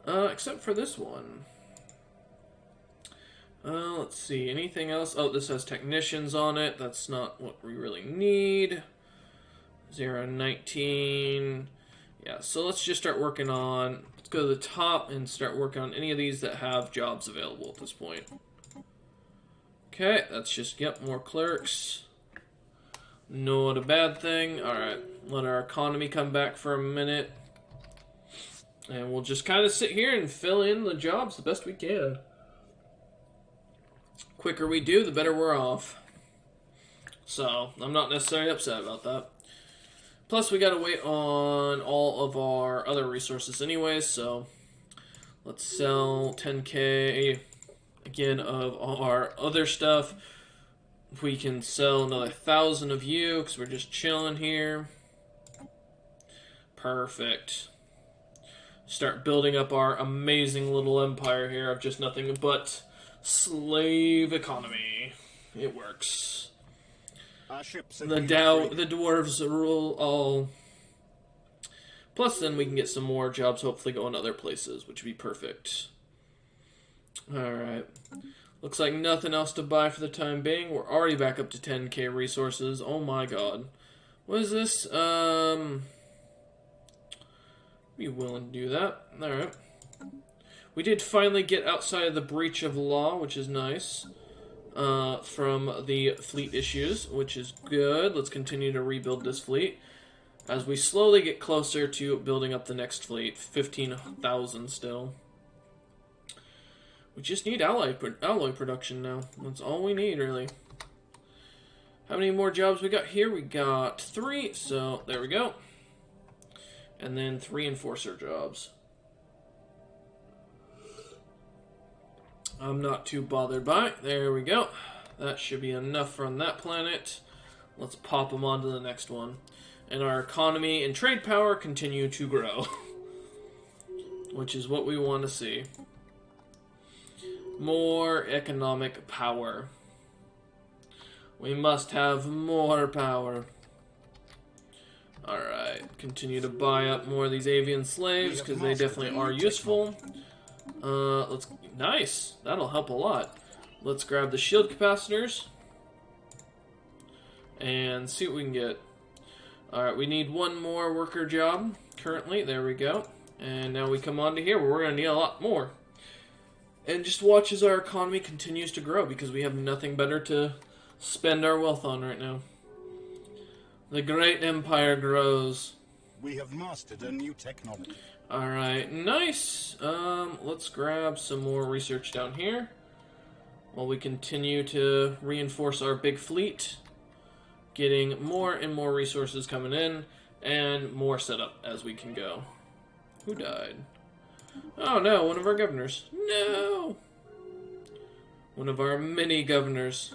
Except for this one. Let's see. Anything else? Oh, this has technicians on it. That's not what we really need. 019. Yeah, so let's just start working on... Let's go to the top and start working on any of these that have jobs available at this point. Okay, that's just, yep, more clerks. Not a bad thing. Alright, let our economy come back for a minute. And we'll just kind of sit here and fill in the jobs the best we can. Quicker we do, the better we're off. So, I'm not necessarily upset about that. Plus, we gotta wait on all of our other resources anyways, so let's sell 10k again of all our other stuff. We can sell another 1,000 of you, because we're just chilling here. Perfect. Start building up our amazing little empire here of just nothing but slave economy. It works. The dwarves rule all. Plus, then we can get some more jobs, hopefully going other places, which would be perfect. Alright. Looks like nothing else to buy for the time being. We're already back up to 10k resources. Oh my god. What is this? Be willing to do that. Alright. We did finally get outside of the breach of law, which is nice. From the fleet issues, which is good. Let's continue to rebuild this fleet as we slowly get closer to building up the next fleet. 15,000 still. We just need alloy production now. That's all we need, really. How many more jobs we got here? We got 3, so there we go. And then 3 enforcer jobs. I'm not too bothered by it. There we go. That should be enough from that planet. Let's pop them onto the next one. And our economy and trade power continue to grow. Which is what we want to see. More economic power. We must have more power. Alright. Continue to buy up more of these avian slaves, because they definitely are useful. Let's... Nice! That'll help a lot. Let's grab the shield capacitors. And see what we can get. Alright, we need one more worker job currently. There we go. And now we come on to here where we're going to need a lot more. And just watch as our economy continues to grow, because we have nothing better to spend our wealth on right now. The great empire grows. We have mastered a new technology. Alright, nice. Let's grab some more research down here while we continue to reinforce our big fleet, getting more and more resources coming in and more setup as we can go. Who died? Oh no, one of our governors. No! One of our many governors.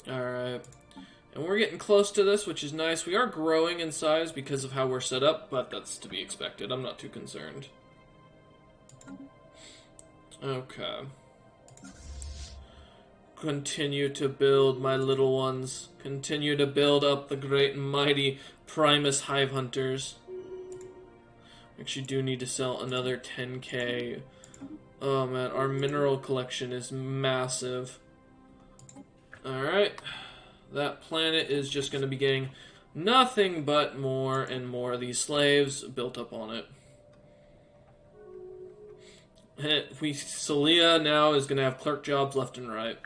Alright. And we're getting close to this, which is nice. We are growing in size because of how we're set up, but that's to be expected. I'm not too concerned. Okay. Continue to build, my little ones. Continue to build up the great and mighty Primus Hive Hunters. Actually do need to sell another 10k. Oh man, our mineral collection is massive. Alright. That planet is just going to be getting nothing but more and more of these slaves built up on it. Celia now is going to have clerk jobs left and right.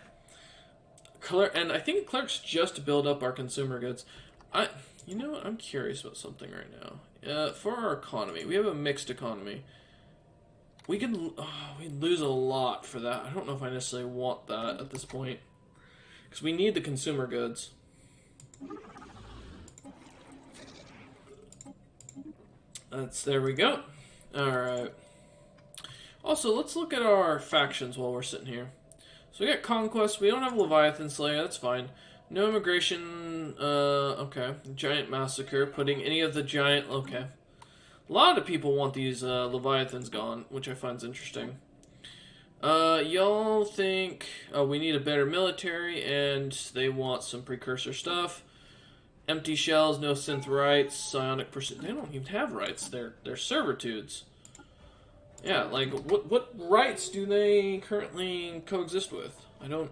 And I think clerks just build up our consumer goods. You know what? I'm curious about something right now. For our economy, we have a mixed economy. We could we'd lose a lot for that. I don't know if I necessarily want that at this point. Because we need the consumer goods. There we go. Alright. Also, let's look at our factions while we're sitting here. So we got Conquest. We don't have Leviathan Slayer. That's fine. No immigration. Okay. Giant Massacre. Putting any of the giant. Okay. A lot of people want these Leviathans gone, which I find interesting. Y'all think we need a better military, and they want some precursor stuff. Empty shells, no synth rights, psionic pursuit. They don't even have rights. They're servitudes. Yeah, like what rights do they currently coexist with? I don't.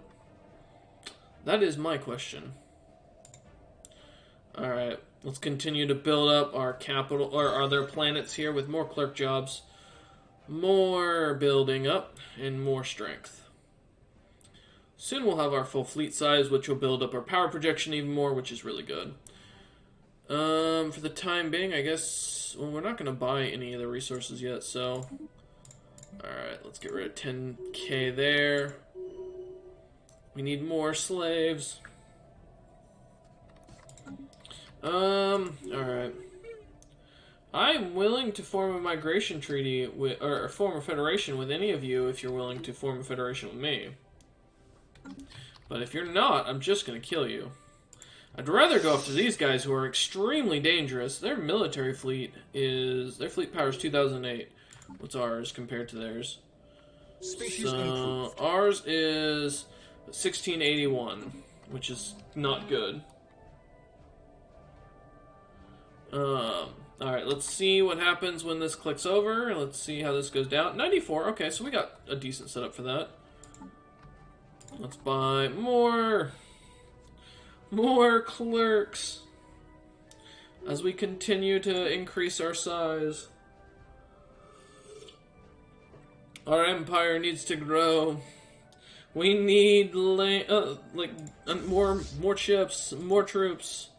That is my question. All right, let's continue to build up our capital or other planets here with more clerk jobs, more building up, and more strength. Soon we'll have our full fleet size, which will build up our power projection even more, which is really good. For the time being, I guess, well, we're not going to buy any of the resources yet, so... Alright, let's get rid of 10k there. We need more slaves. Alright. I'm willing to form a migration treaty with, or form a federation with any of you if you're willing to form a federation with me. But if you're not, I'm just going to kill you. I'd rather go after these guys who are extremely dangerous. Their military fleet is... Their fleet power is 2008. What's ours compared to theirs? So, ours is 1681, which is not good. Alright, let's see what happens when this clicks over. Let's see how this goes down. 94, okay, so we got a decent setup for that. Let's buy more clerks as we continue to increase our size. Our empire needs to grow. We need more ships, more troops.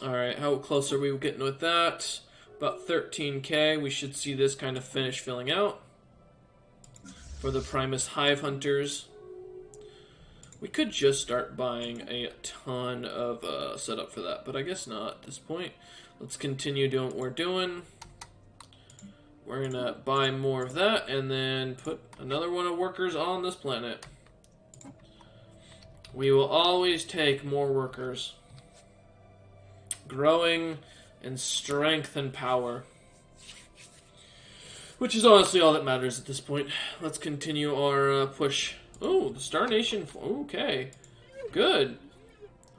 All right, how close are we getting with that? About 13k. We should see this kind of finish filling out for the Primus Hive Hunters. We could just start buying a ton of setup for that, but I guess not at this point. Let's continue doing what we're doing. We're going to buy more of that and then put another one of workers on this planet. We will always take more workers. Growing in strength and power. Which is honestly all that matters at this point. Let's continue our push. Oh, the Star Nation. Okay. Good.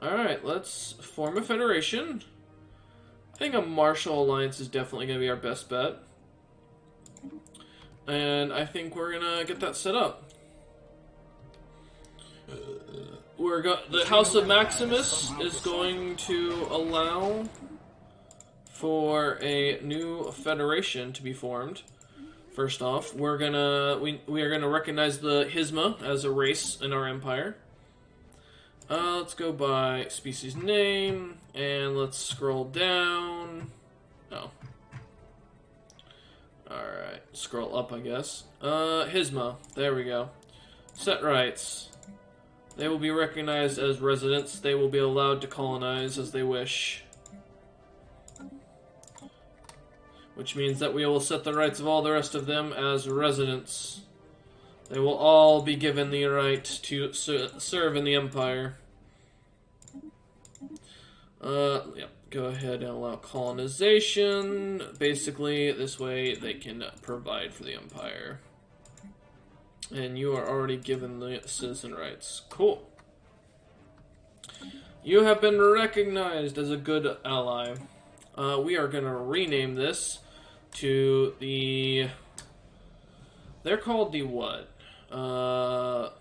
Alright, let's form a federation. I think a Marshall Alliance is definitely going to be our best bet. And I think we're going to get that set up. The House of Maximus is going to allow for a new federation to be formed. First off, we are gonna recognize the Hisma as a race in our empire. Let's go by species name and let's scroll down. Oh. Alright, scroll up I guess. Hisma, there we go. Set rights. They will be recognized as residents. They will be allowed to colonize as they wish. Which means that we will set the rights of all the rest of them as residents. They will all be given the right to serve in the Empire. Yeah, go ahead and allow colonization. Basically, this way they can provide for the Empire. And you are already given the citizen rights. Cool. You have been recognized as a good ally. We are going to rename this to the... They're called the what? The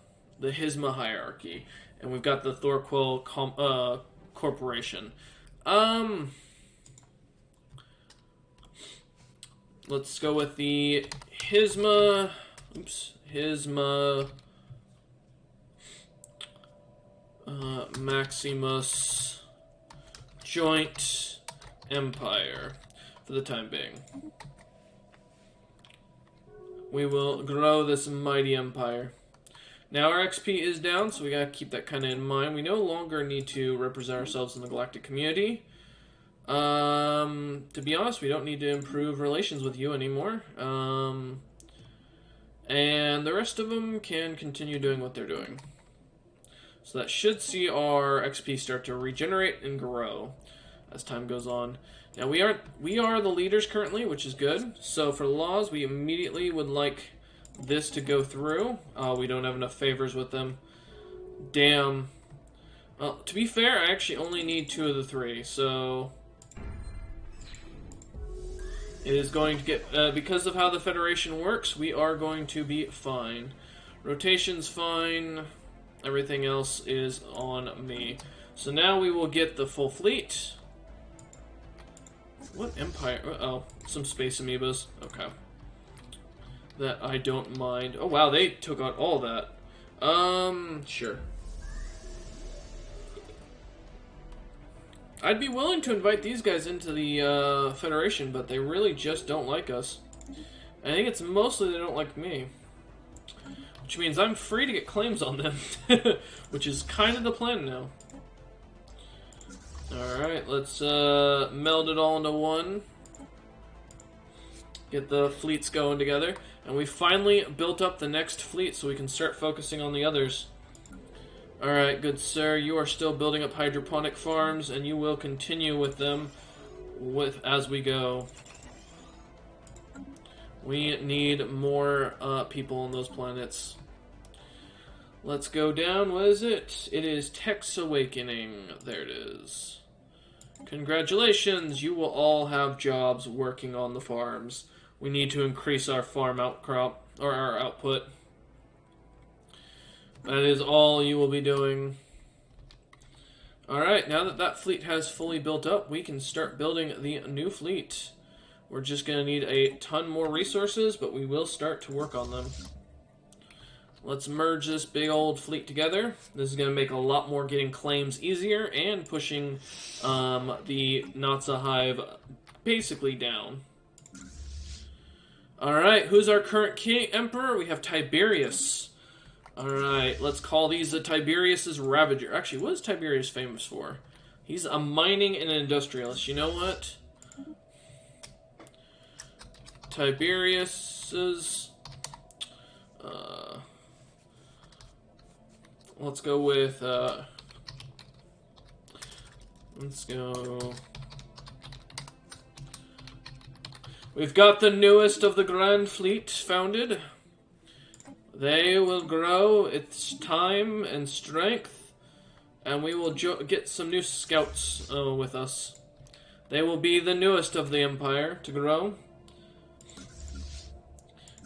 Hisma Hierarchy. And we've got the Thorquil Corporation. Let's go with the Hisma... Oops. Hisma... Maximus Joint Empire for the time being. we will grow this mighty empire. Now our XP is down, so we gotta keep that kind of in mind. We no longer need to represent ourselves in the galactic community. To be honest, we don't need to improve relations with you anymore. And the rest of them can continue doing what they're doing. So that should see our XP start to regenerate and grow as time goes on. Now we are the leaders currently, which is good. So for laws, we immediately would like this to go through. We don't have enough favors with them. Damn. Well, to be fair, I actually only need 2 of the 3, so it is going to get, because of how the Federation works, we are going to be fine. Rotation's fine. Everything else is on me. So now we will get the full fleet. What empire? Oh, some space amoebas. Okay. That I don't mind. Oh wow, they took out all that. Sure. I'd be willing to invite these guys into the Federation, but they really just don't like us. I think it's mostly they don't like me. Which means I'm free to get claims on them. Which is kind of the plan now. Alright, let's meld it all into one. Get the fleets going together. And we finally built up the next fleet so we can start focusing on the others. Alright, good sir, you are still building up hydroponic farms, and you will continue with them as we go. We need more people on those planets. Let's go down. What is it? It is Tech's Awakening. There it is. Congratulations, you will all have jobs working on the farms. We need to increase our farm outcrop, or our output. That is all you will be doing. Alright, now that that fleet has fully built up, we can start building the new fleet. We're just going to need a ton more resources, but we will start to work on them. Let's merge this big old fleet together. This is going to make a lot more getting claims easier and pushing the Nazi Hive basically down. Alright, who's our current king emperor? We have Tiberius. Alright, let's call these the Tiberius's Ravager. Actually, what is Tiberius famous for? He's a mining and industrialist. You know what? Tiberius's... let's go with... let's go... We've got the newest of the Grand Fleet founded. They will grow its time and strength, and we will get some new scouts with us. They will be the newest of the Empire to grow,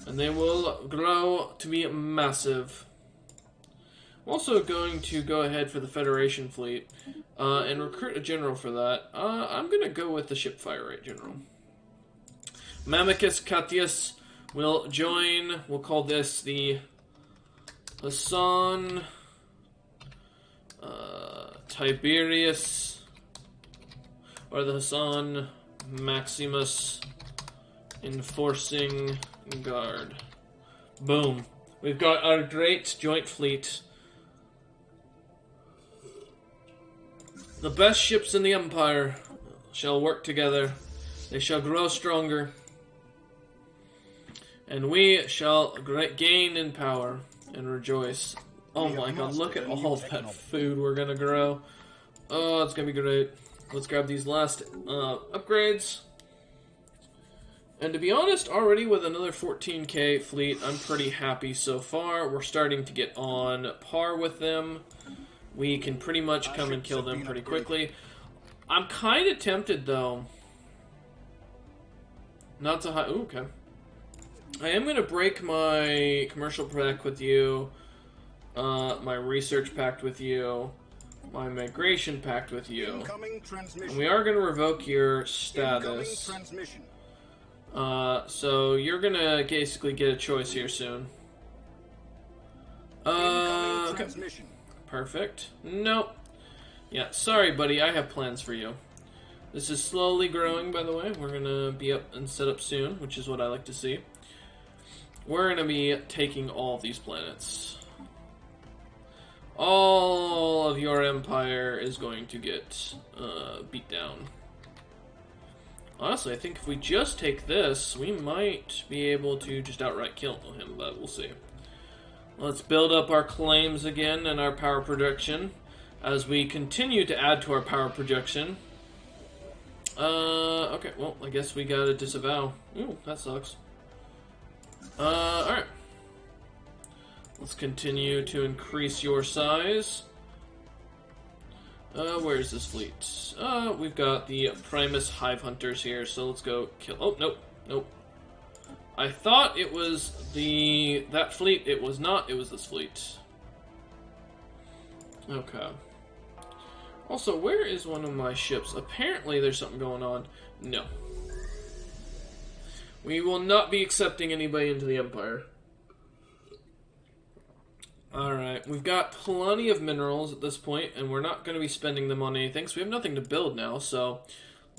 and they will grow to be massive. I'm also going to go ahead for the Federation fleet and recruit a general for that. I'm going to go with the ship fire rate general. Mamicus Catius will join. We'll call this the Hassan Tiberius, or the Hassan Maximus Enforcing Guard. Boom. We've got our great joint fleet. The best ships in the Empire shall work together. They shall grow stronger. And we shall gain in power and rejoice. Oh my god, look at all that food we're gonna grow. Oh, it's gonna be great. Let's grab these last upgrades. And to be honest, already with another 14k fleet, I'm pretty happy so far. We're starting to get on par with them. We can pretty much come and kill them pretty quickly. I'm kind of tempted, though. Not to high. Ooh, okay. I am going to break my commercial pact with you, my research pact with you, my migration pact with you. And we are going to revoke your status. So you're going to basically get a choice here soon. Okay. Perfect. Nope. Yeah, sorry, buddy. I have plans for you. This is slowly growing, by the way. We're going to be up and set up soon, which is what I like to see. we're going to be taking all of these planets. All of your empire is going to get beat down. Honestly, I think if we just take this, we might be able to just outright kill him, but we'll see. Let's build up our claims again and our power projection as we continue to add to our power projection. Okay, well, I guess we gotta disavow. Ooh, that sucks. Alright. Let's continue to increase your size. Where's this fleet? We've got the Primus Hive Hunters here, so let's go kill... Oh, nope, nope. I thought it was that fleet. It was not. It was this fleet. Okay. Also, where is one of my ships? Apparently there's something going on. No. We will not be accepting anybody into the Empire. Alright, we've got plenty of minerals at this point, and we're not going to be spending them on anything, so we have nothing to build now, so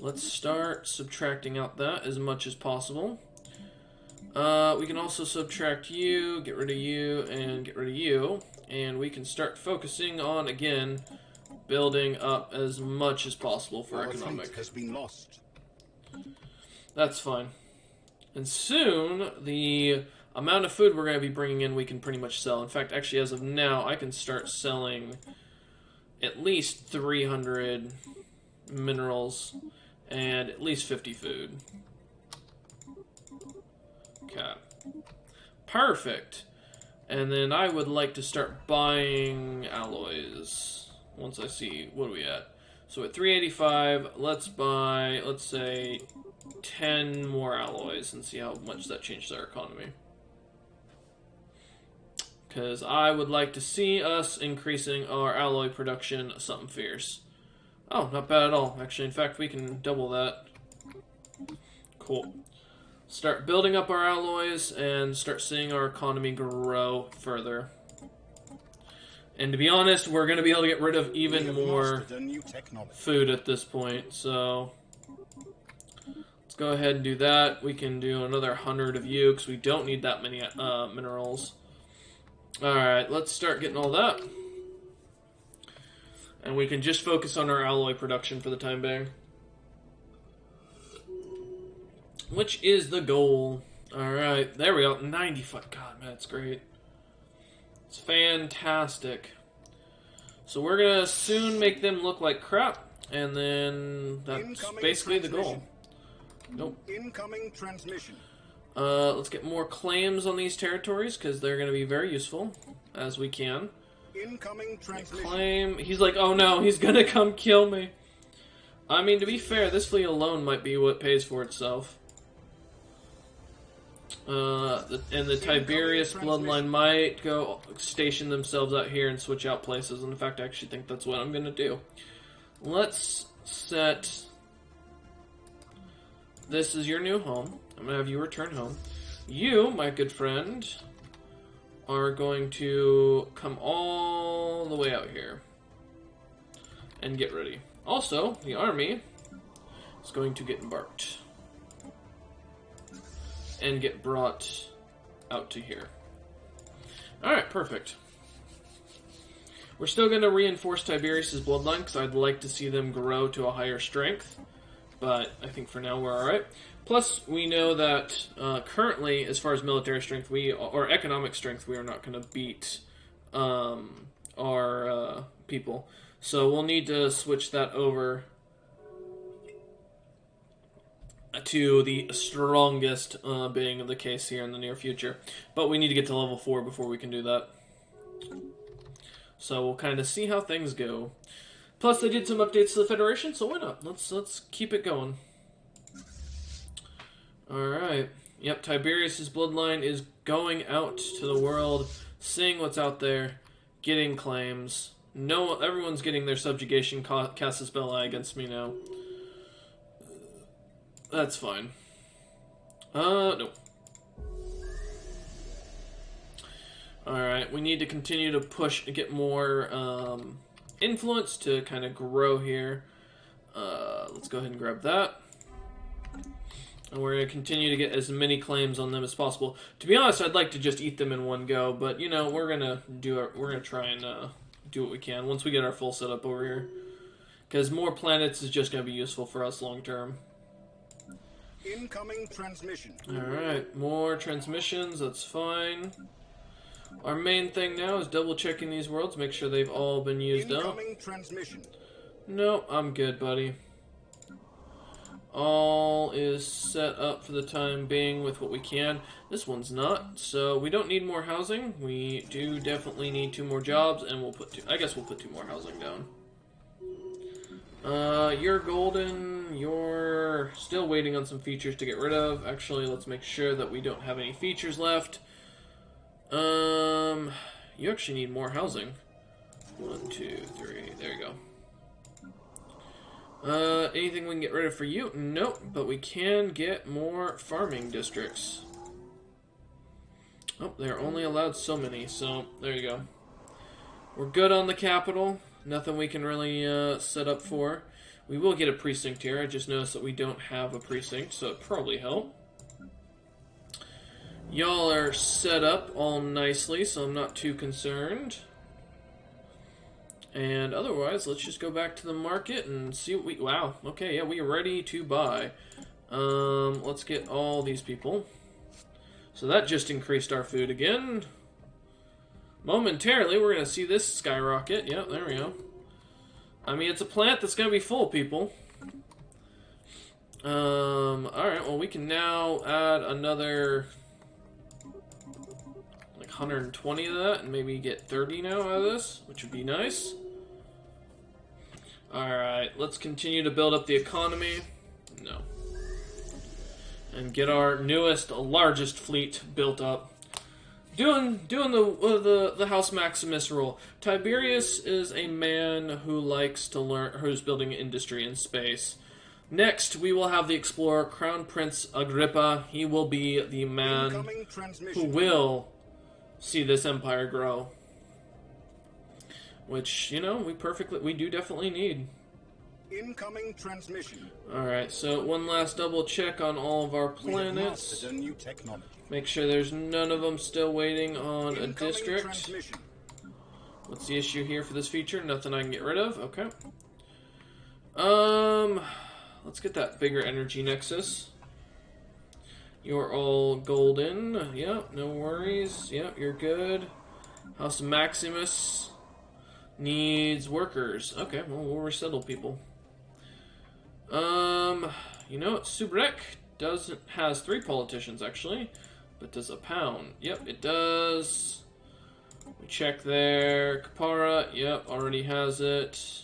let's start subtracting out that as much as possible. We can also subtract you, get rid of you, and get rid of you, and we can start focusing on, again, building up as much as possible for economic. Has been lost. That's fine. And soon, the amount of food we're going to be bringing in, we can pretty much sell. In fact, actually, as of now, I can start selling at least 300 minerals and at least 50 food. Okay. Perfect. And then I would like to start buying alloys once I see, what are we at? So at 385, let's buy, let's say, 10 more alloys and see how much that changes our economy. Because I would like to see us increasing our alloy production something fierce. Oh, not bad at all. Actually, in fact, we can double that. Cool. Start building up our alloys and start seeing our economy grow further. And to be honest, we're going to be able to get rid of even more food at this point. So let's go ahead and do that. We can do another 100 of you because we don't need that many minerals. Alright, let's start getting all that. And we can just focus on our alloy production for the time being. Which is the goal. Alright, there we go. 95. God, man, that's great. It's fantastic. So we're going to soon make them look like crap. And then that's basically the goal. Nope. Incoming transmission. Let's get more claims on these territories, because they're going to be very useful, as we can. Incoming transmission. Claim. He's like, oh no, he's going to come kill me. I mean, to be fair, this fleet alone might be what pays for itself. And the Tiberius bloodline might go station themselves out here and switch out places. And in fact, I actually think that's what I'm going to do. Let's set... This is your new home. I'm going to have you return home. You, my good friend, are going to come all the way out here and get ready. Also, the army is going to get embarked and get brought out to here. Alright, perfect. We're still going to reinforce Tiberius' bloodline because I'd like to see them grow to a higher strength. But I think for now we're alright. Plus, we know that currently, as far as military strength, or economic strength, we are not going to beat our people. So we'll need to switch that over to the strongest being the case here in the near future. But we need to get to level 4 before we can do that. So we'll kind of see how things go. Plus, they did some updates to the Federation, so why not? Let's keep it going. Alright. Yep, Tiberius' bloodline is going out to the world, seeing what's out there, getting claims. No, everyone's getting their subjugation casus belli against me now. That's fine. No. Alright, we need to continue to push to get more influence to kind of grow here. Let's go ahead and grab that. And we're going to continue to get as many claims on them as possible. To be honest, I'd like to just eat them in one go, but you know, we're gonna try and do what we can once we get our full setup over here. Because more planets is just going to be useful for us long term. Incoming transmission. Alright, more transmissions, that's fine. Our main thing now is double checking these worlds, make sure they've all been used up. Incoming transmission. No, I'm good, buddy. All is set up for the time being with what we can. This one's not, so we don't need more housing. We do definitely need 2 more jobs, and we'll put 2. I guess we'll put 2 more housing down. You're golden. You're still waiting on some features to get rid of. Actually, let's make sure that we don't have any features left. You actually need more housing. 1, 2, 3. There you go. Anything we can get rid of for you? Nope, but we can get more farming districts. Oh, they're only allowed so many, so there you go. We're good on the capital. Nothing we can really set up for. We will get a precinct here. I just noticed that we don't have a precinct, so it'd probably help. Y'all are set up all nicely, so I'm not too concerned. And otherwise, let's just go back to the market and see what we... Wow, okay, yeah, we are ready to buy. Let's get all these people. So that just increased our food again. Momentarily, we're going to see this skyrocket. Yep, there we go. I mean, it's a plant that's going to be full, people. Alright, well, we can now add another... like 120 of that, and maybe get 30 now out of this, which would be nice. Alright, let's continue to build up the economy. No. And get our newest, largest fleet built up. Doing the House Maximus rule. Tiberius is a man who likes to learn, who's building industry in space. Next, we will have the explorer, Crown Prince Agrippa. He will be the man who will see this empire grow. Which, you know, we do definitely need. Incoming transmission. Alright, so one last double check on all of our planets. A new technology. Make sure there's none of them still waiting on a district. Transmission. What's the issue here for this feature? Nothing I can get rid of? Okay. Let's get that bigger energy nexus. You're all golden. Yep, no worries. Yep, you're good. House Maximus needs workers. Okay, well, we'll resettle people. You know, Subrek has 3 politicians, actually. But does a pound? Yep, it does. We check there. Kapara, yep, already has it.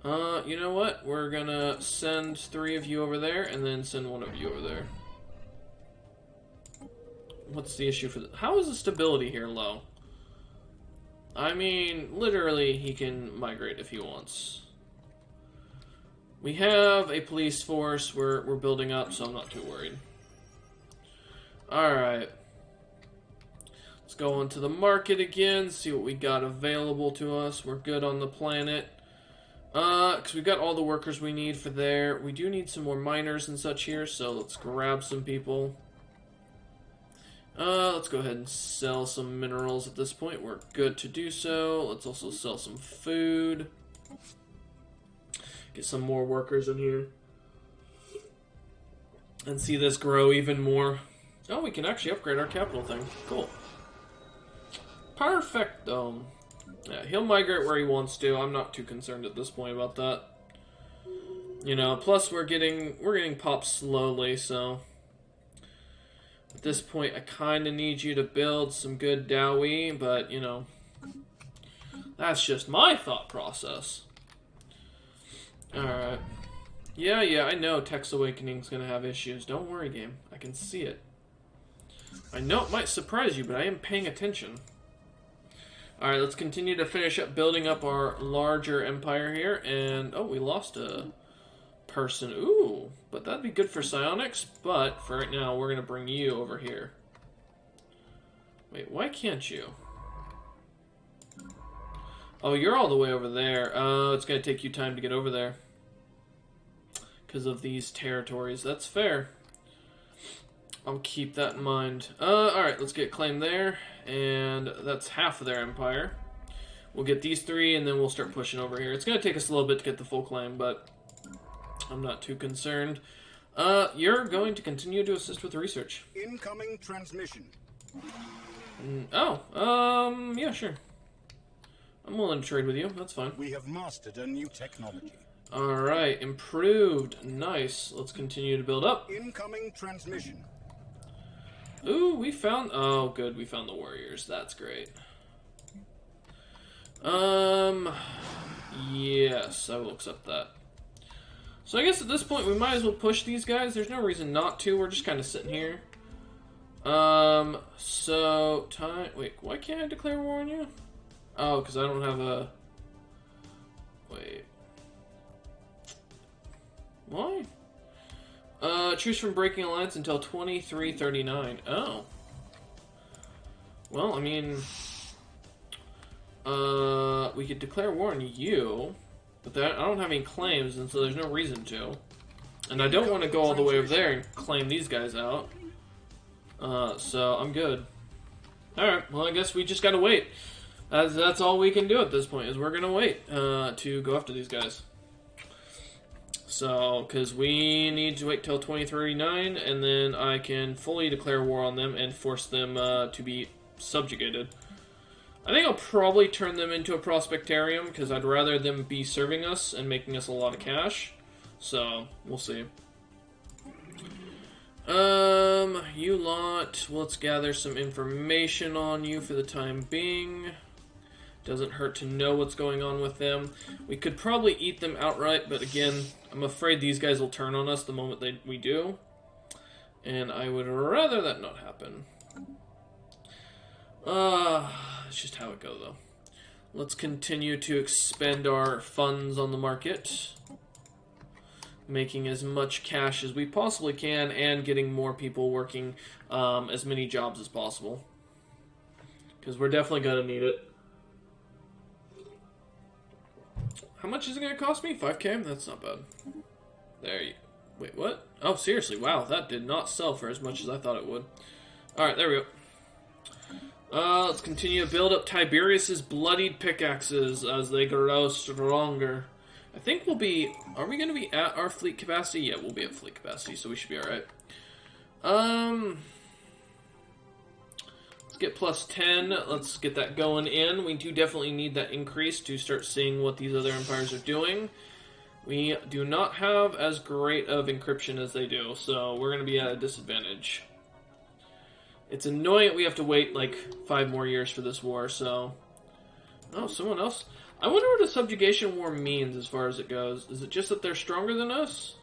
You know what? We're gonna send 3 of you over there, and then send 1 of you over there. What's the issue for this? How is the stability here low? I mean, literally, he can migrate if he wants. We have a police force we're building up, so I'm not too worried. Alright. Let's go onto the market again, see what we got available to us. We're good on the planet. Because we've got all the workers we need for there. We do need some more miners and such here, so let's grab some people. Let's go ahead and sell some minerals at this point. We're good to do so. Let's also sell some food. Get some more workers in here. And see this grow even more. Oh, we can actually upgrade our capital thing. Cool. Perfecto. Yeah, he'll migrate where he wants to. I'm not too concerned at this point about that. You know, plus we're getting popped slowly, so at this point I kind of need you to build some good Dowie, but you know, that's just my thought process. Alright. Yeah, I know Tex Awakening's gonna have issues. Don't worry, game. I can see it. I know it might surprise you, but I am paying attention. Alright, let's continue to finish up building up our larger empire here. And, oh, we lost a person. Ooh, but that'd be good for psionics. But, for right now, we're going to bring you over here. Wait, why can't you? Oh, you're all the way over there. It's going to take you time to get over there. because of these territories. That's fair. I'll keep that in mind. Alright, let's get claim there, and that's half of their empire. We'll get these 3, and then we'll start pushing over here. It's going to take us a little bit to get the full claim, but I'm not too concerned. You're going to continue to assist with research. Incoming transmission. Yeah, sure. I'm willing to trade with you. That's fine. We have mastered a new technology. Alright, improved. Nice. Let's continue to build up. Incoming transmission. Ooh, we found... Oh, good. We found the warriors. That's great. Yes, I will accept that. So I guess at this point we might as well push these guys. There's no reason not to. We're just kind of sitting here. So... Time... Wait, why can't I declare war on you? Oh, because I don't have a... Wait... Why? Choose from breaking alliance until 2339. Oh. Well, I mean... we could declare war on you, but I don't have any claims, and so there's no reason to. And I don't want to go all the way over there and claim these guys out. So I'm good. Alright, well I guess we just gotta wait. That's all we can do at this point, is we're gonna wait to go after these guys. So, because we need to wait till 2039, and then I can fully declare war on them and force them to be subjugated. I think I'll probably turn them into a prospectarium, because I'd rather them be serving us and making us a lot of cash. So, we'll see. You lot, let's gather some information on you for the time being. Doesn't hurt to know what's going on with them. We could probably eat them outright, but again, I'm afraid these guys will turn on us the moment we do. And I would rather that not happen. It's just how it goes, though. Let's continue to expend our funds on the market. Making as much cash as we possibly can, and getting more people working as many jobs as possible. Because we're definitely going to need it. How much is it going to cost me? 5K? That's not bad. There you... Wait, what? Oh, seriously, wow, that did not sell for as much as I thought it would. Alright, there we go. Let's continue to build up Tiberius's bloodied pickaxes as they grow stronger. I think we'll be... Are we going to be at our fleet capacity? Yeah, we'll be at fleet capacity, so we should be alright. Let's get plus 10. Let's get that going in. We do definitely need that increase to start seeing what these other empires are doing. We do not have as great of encryption as they do, so we're going to be at a disadvantage. It's annoying that we have to wait like 5 more years for this war, so... Oh, someone else? I wonder what a subjugation war means as far as it goes. Is it just that they're stronger than us?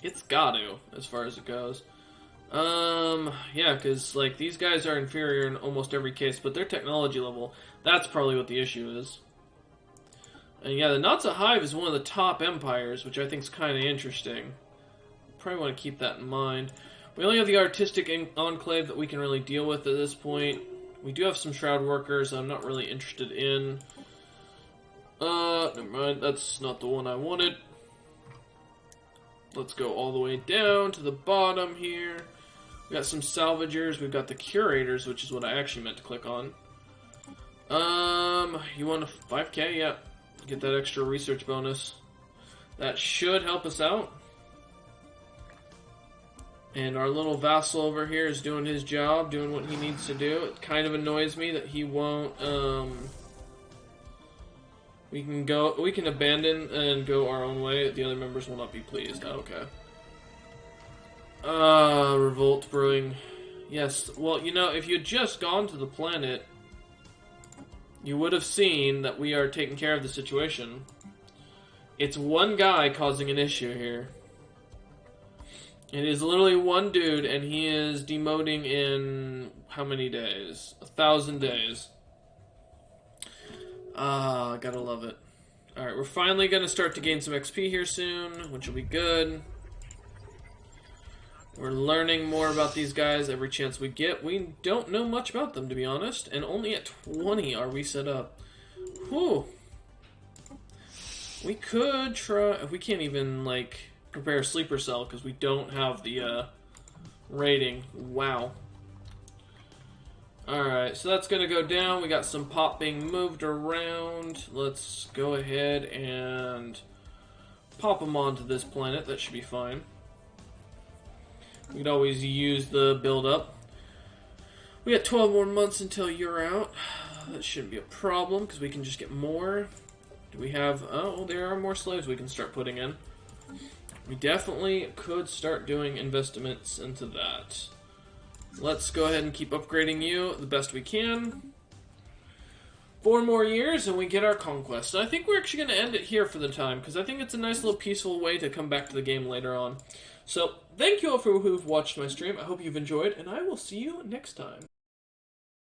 It's got to, as far as it goes. Yeah, because, like, these guys are inferior in almost every case, but their technology level, that's probably what the issue is. And yeah, the Nazi Hive is one of the top empires, which I think is kind of interesting. Probably want to keep that in mind. We only have the artistic enclave that we can really deal with at this point. We do have some shroud workers I'm not really interested in. Never mind, that's not the one I wanted. Let's go all the way down to the bottom here. We got some salvagers, we've got the curators, which is what I actually meant to click on. You want a 5K? Yeah. Get that extra research bonus. That should help us out. And our little vassal over here is doing his job, doing what he needs to do. It kind of annoys me that he won't, we can abandon and go our own way. The other members will not be pleased. Oh, okay. Revolt brewing. Yes, well, you know, if you'd just gone to the planet, you would have seen that we are taking care of the situation. It's one guy causing an issue here. It is literally one dude, and he is demoting in how many days? 1,000 days. Ah, gotta love it. Alright, we're finally gonna start to gain some XP here soon, which will be good. We're learning more about these guys every chance we get. We don't know much about them, to be honest, and only at 20 are we set up. Whew. We could try... We can't even, like, prepare a sleeper cell because we don't have the rating. Wow. Alright, so that's going to go down. We got some pop being moved around. Let's go ahead and pop them onto this planet. That should be fine. We could always use the build-up. We got 12 more months until you're out. That shouldn't be a problem, because we can just get more. Do we have... Oh, there are more slaves we can start putting in. We definitely could start doing investments into that. Let's go ahead and keep upgrading you the best we can. 4 more years, and we get our conquest. So I think we're actually going to end it here for the time, because I think it's a nice little peaceful way to come back to the game later on. So, thank you all for who've watched my stream. I hope you've enjoyed, and I will see you next time.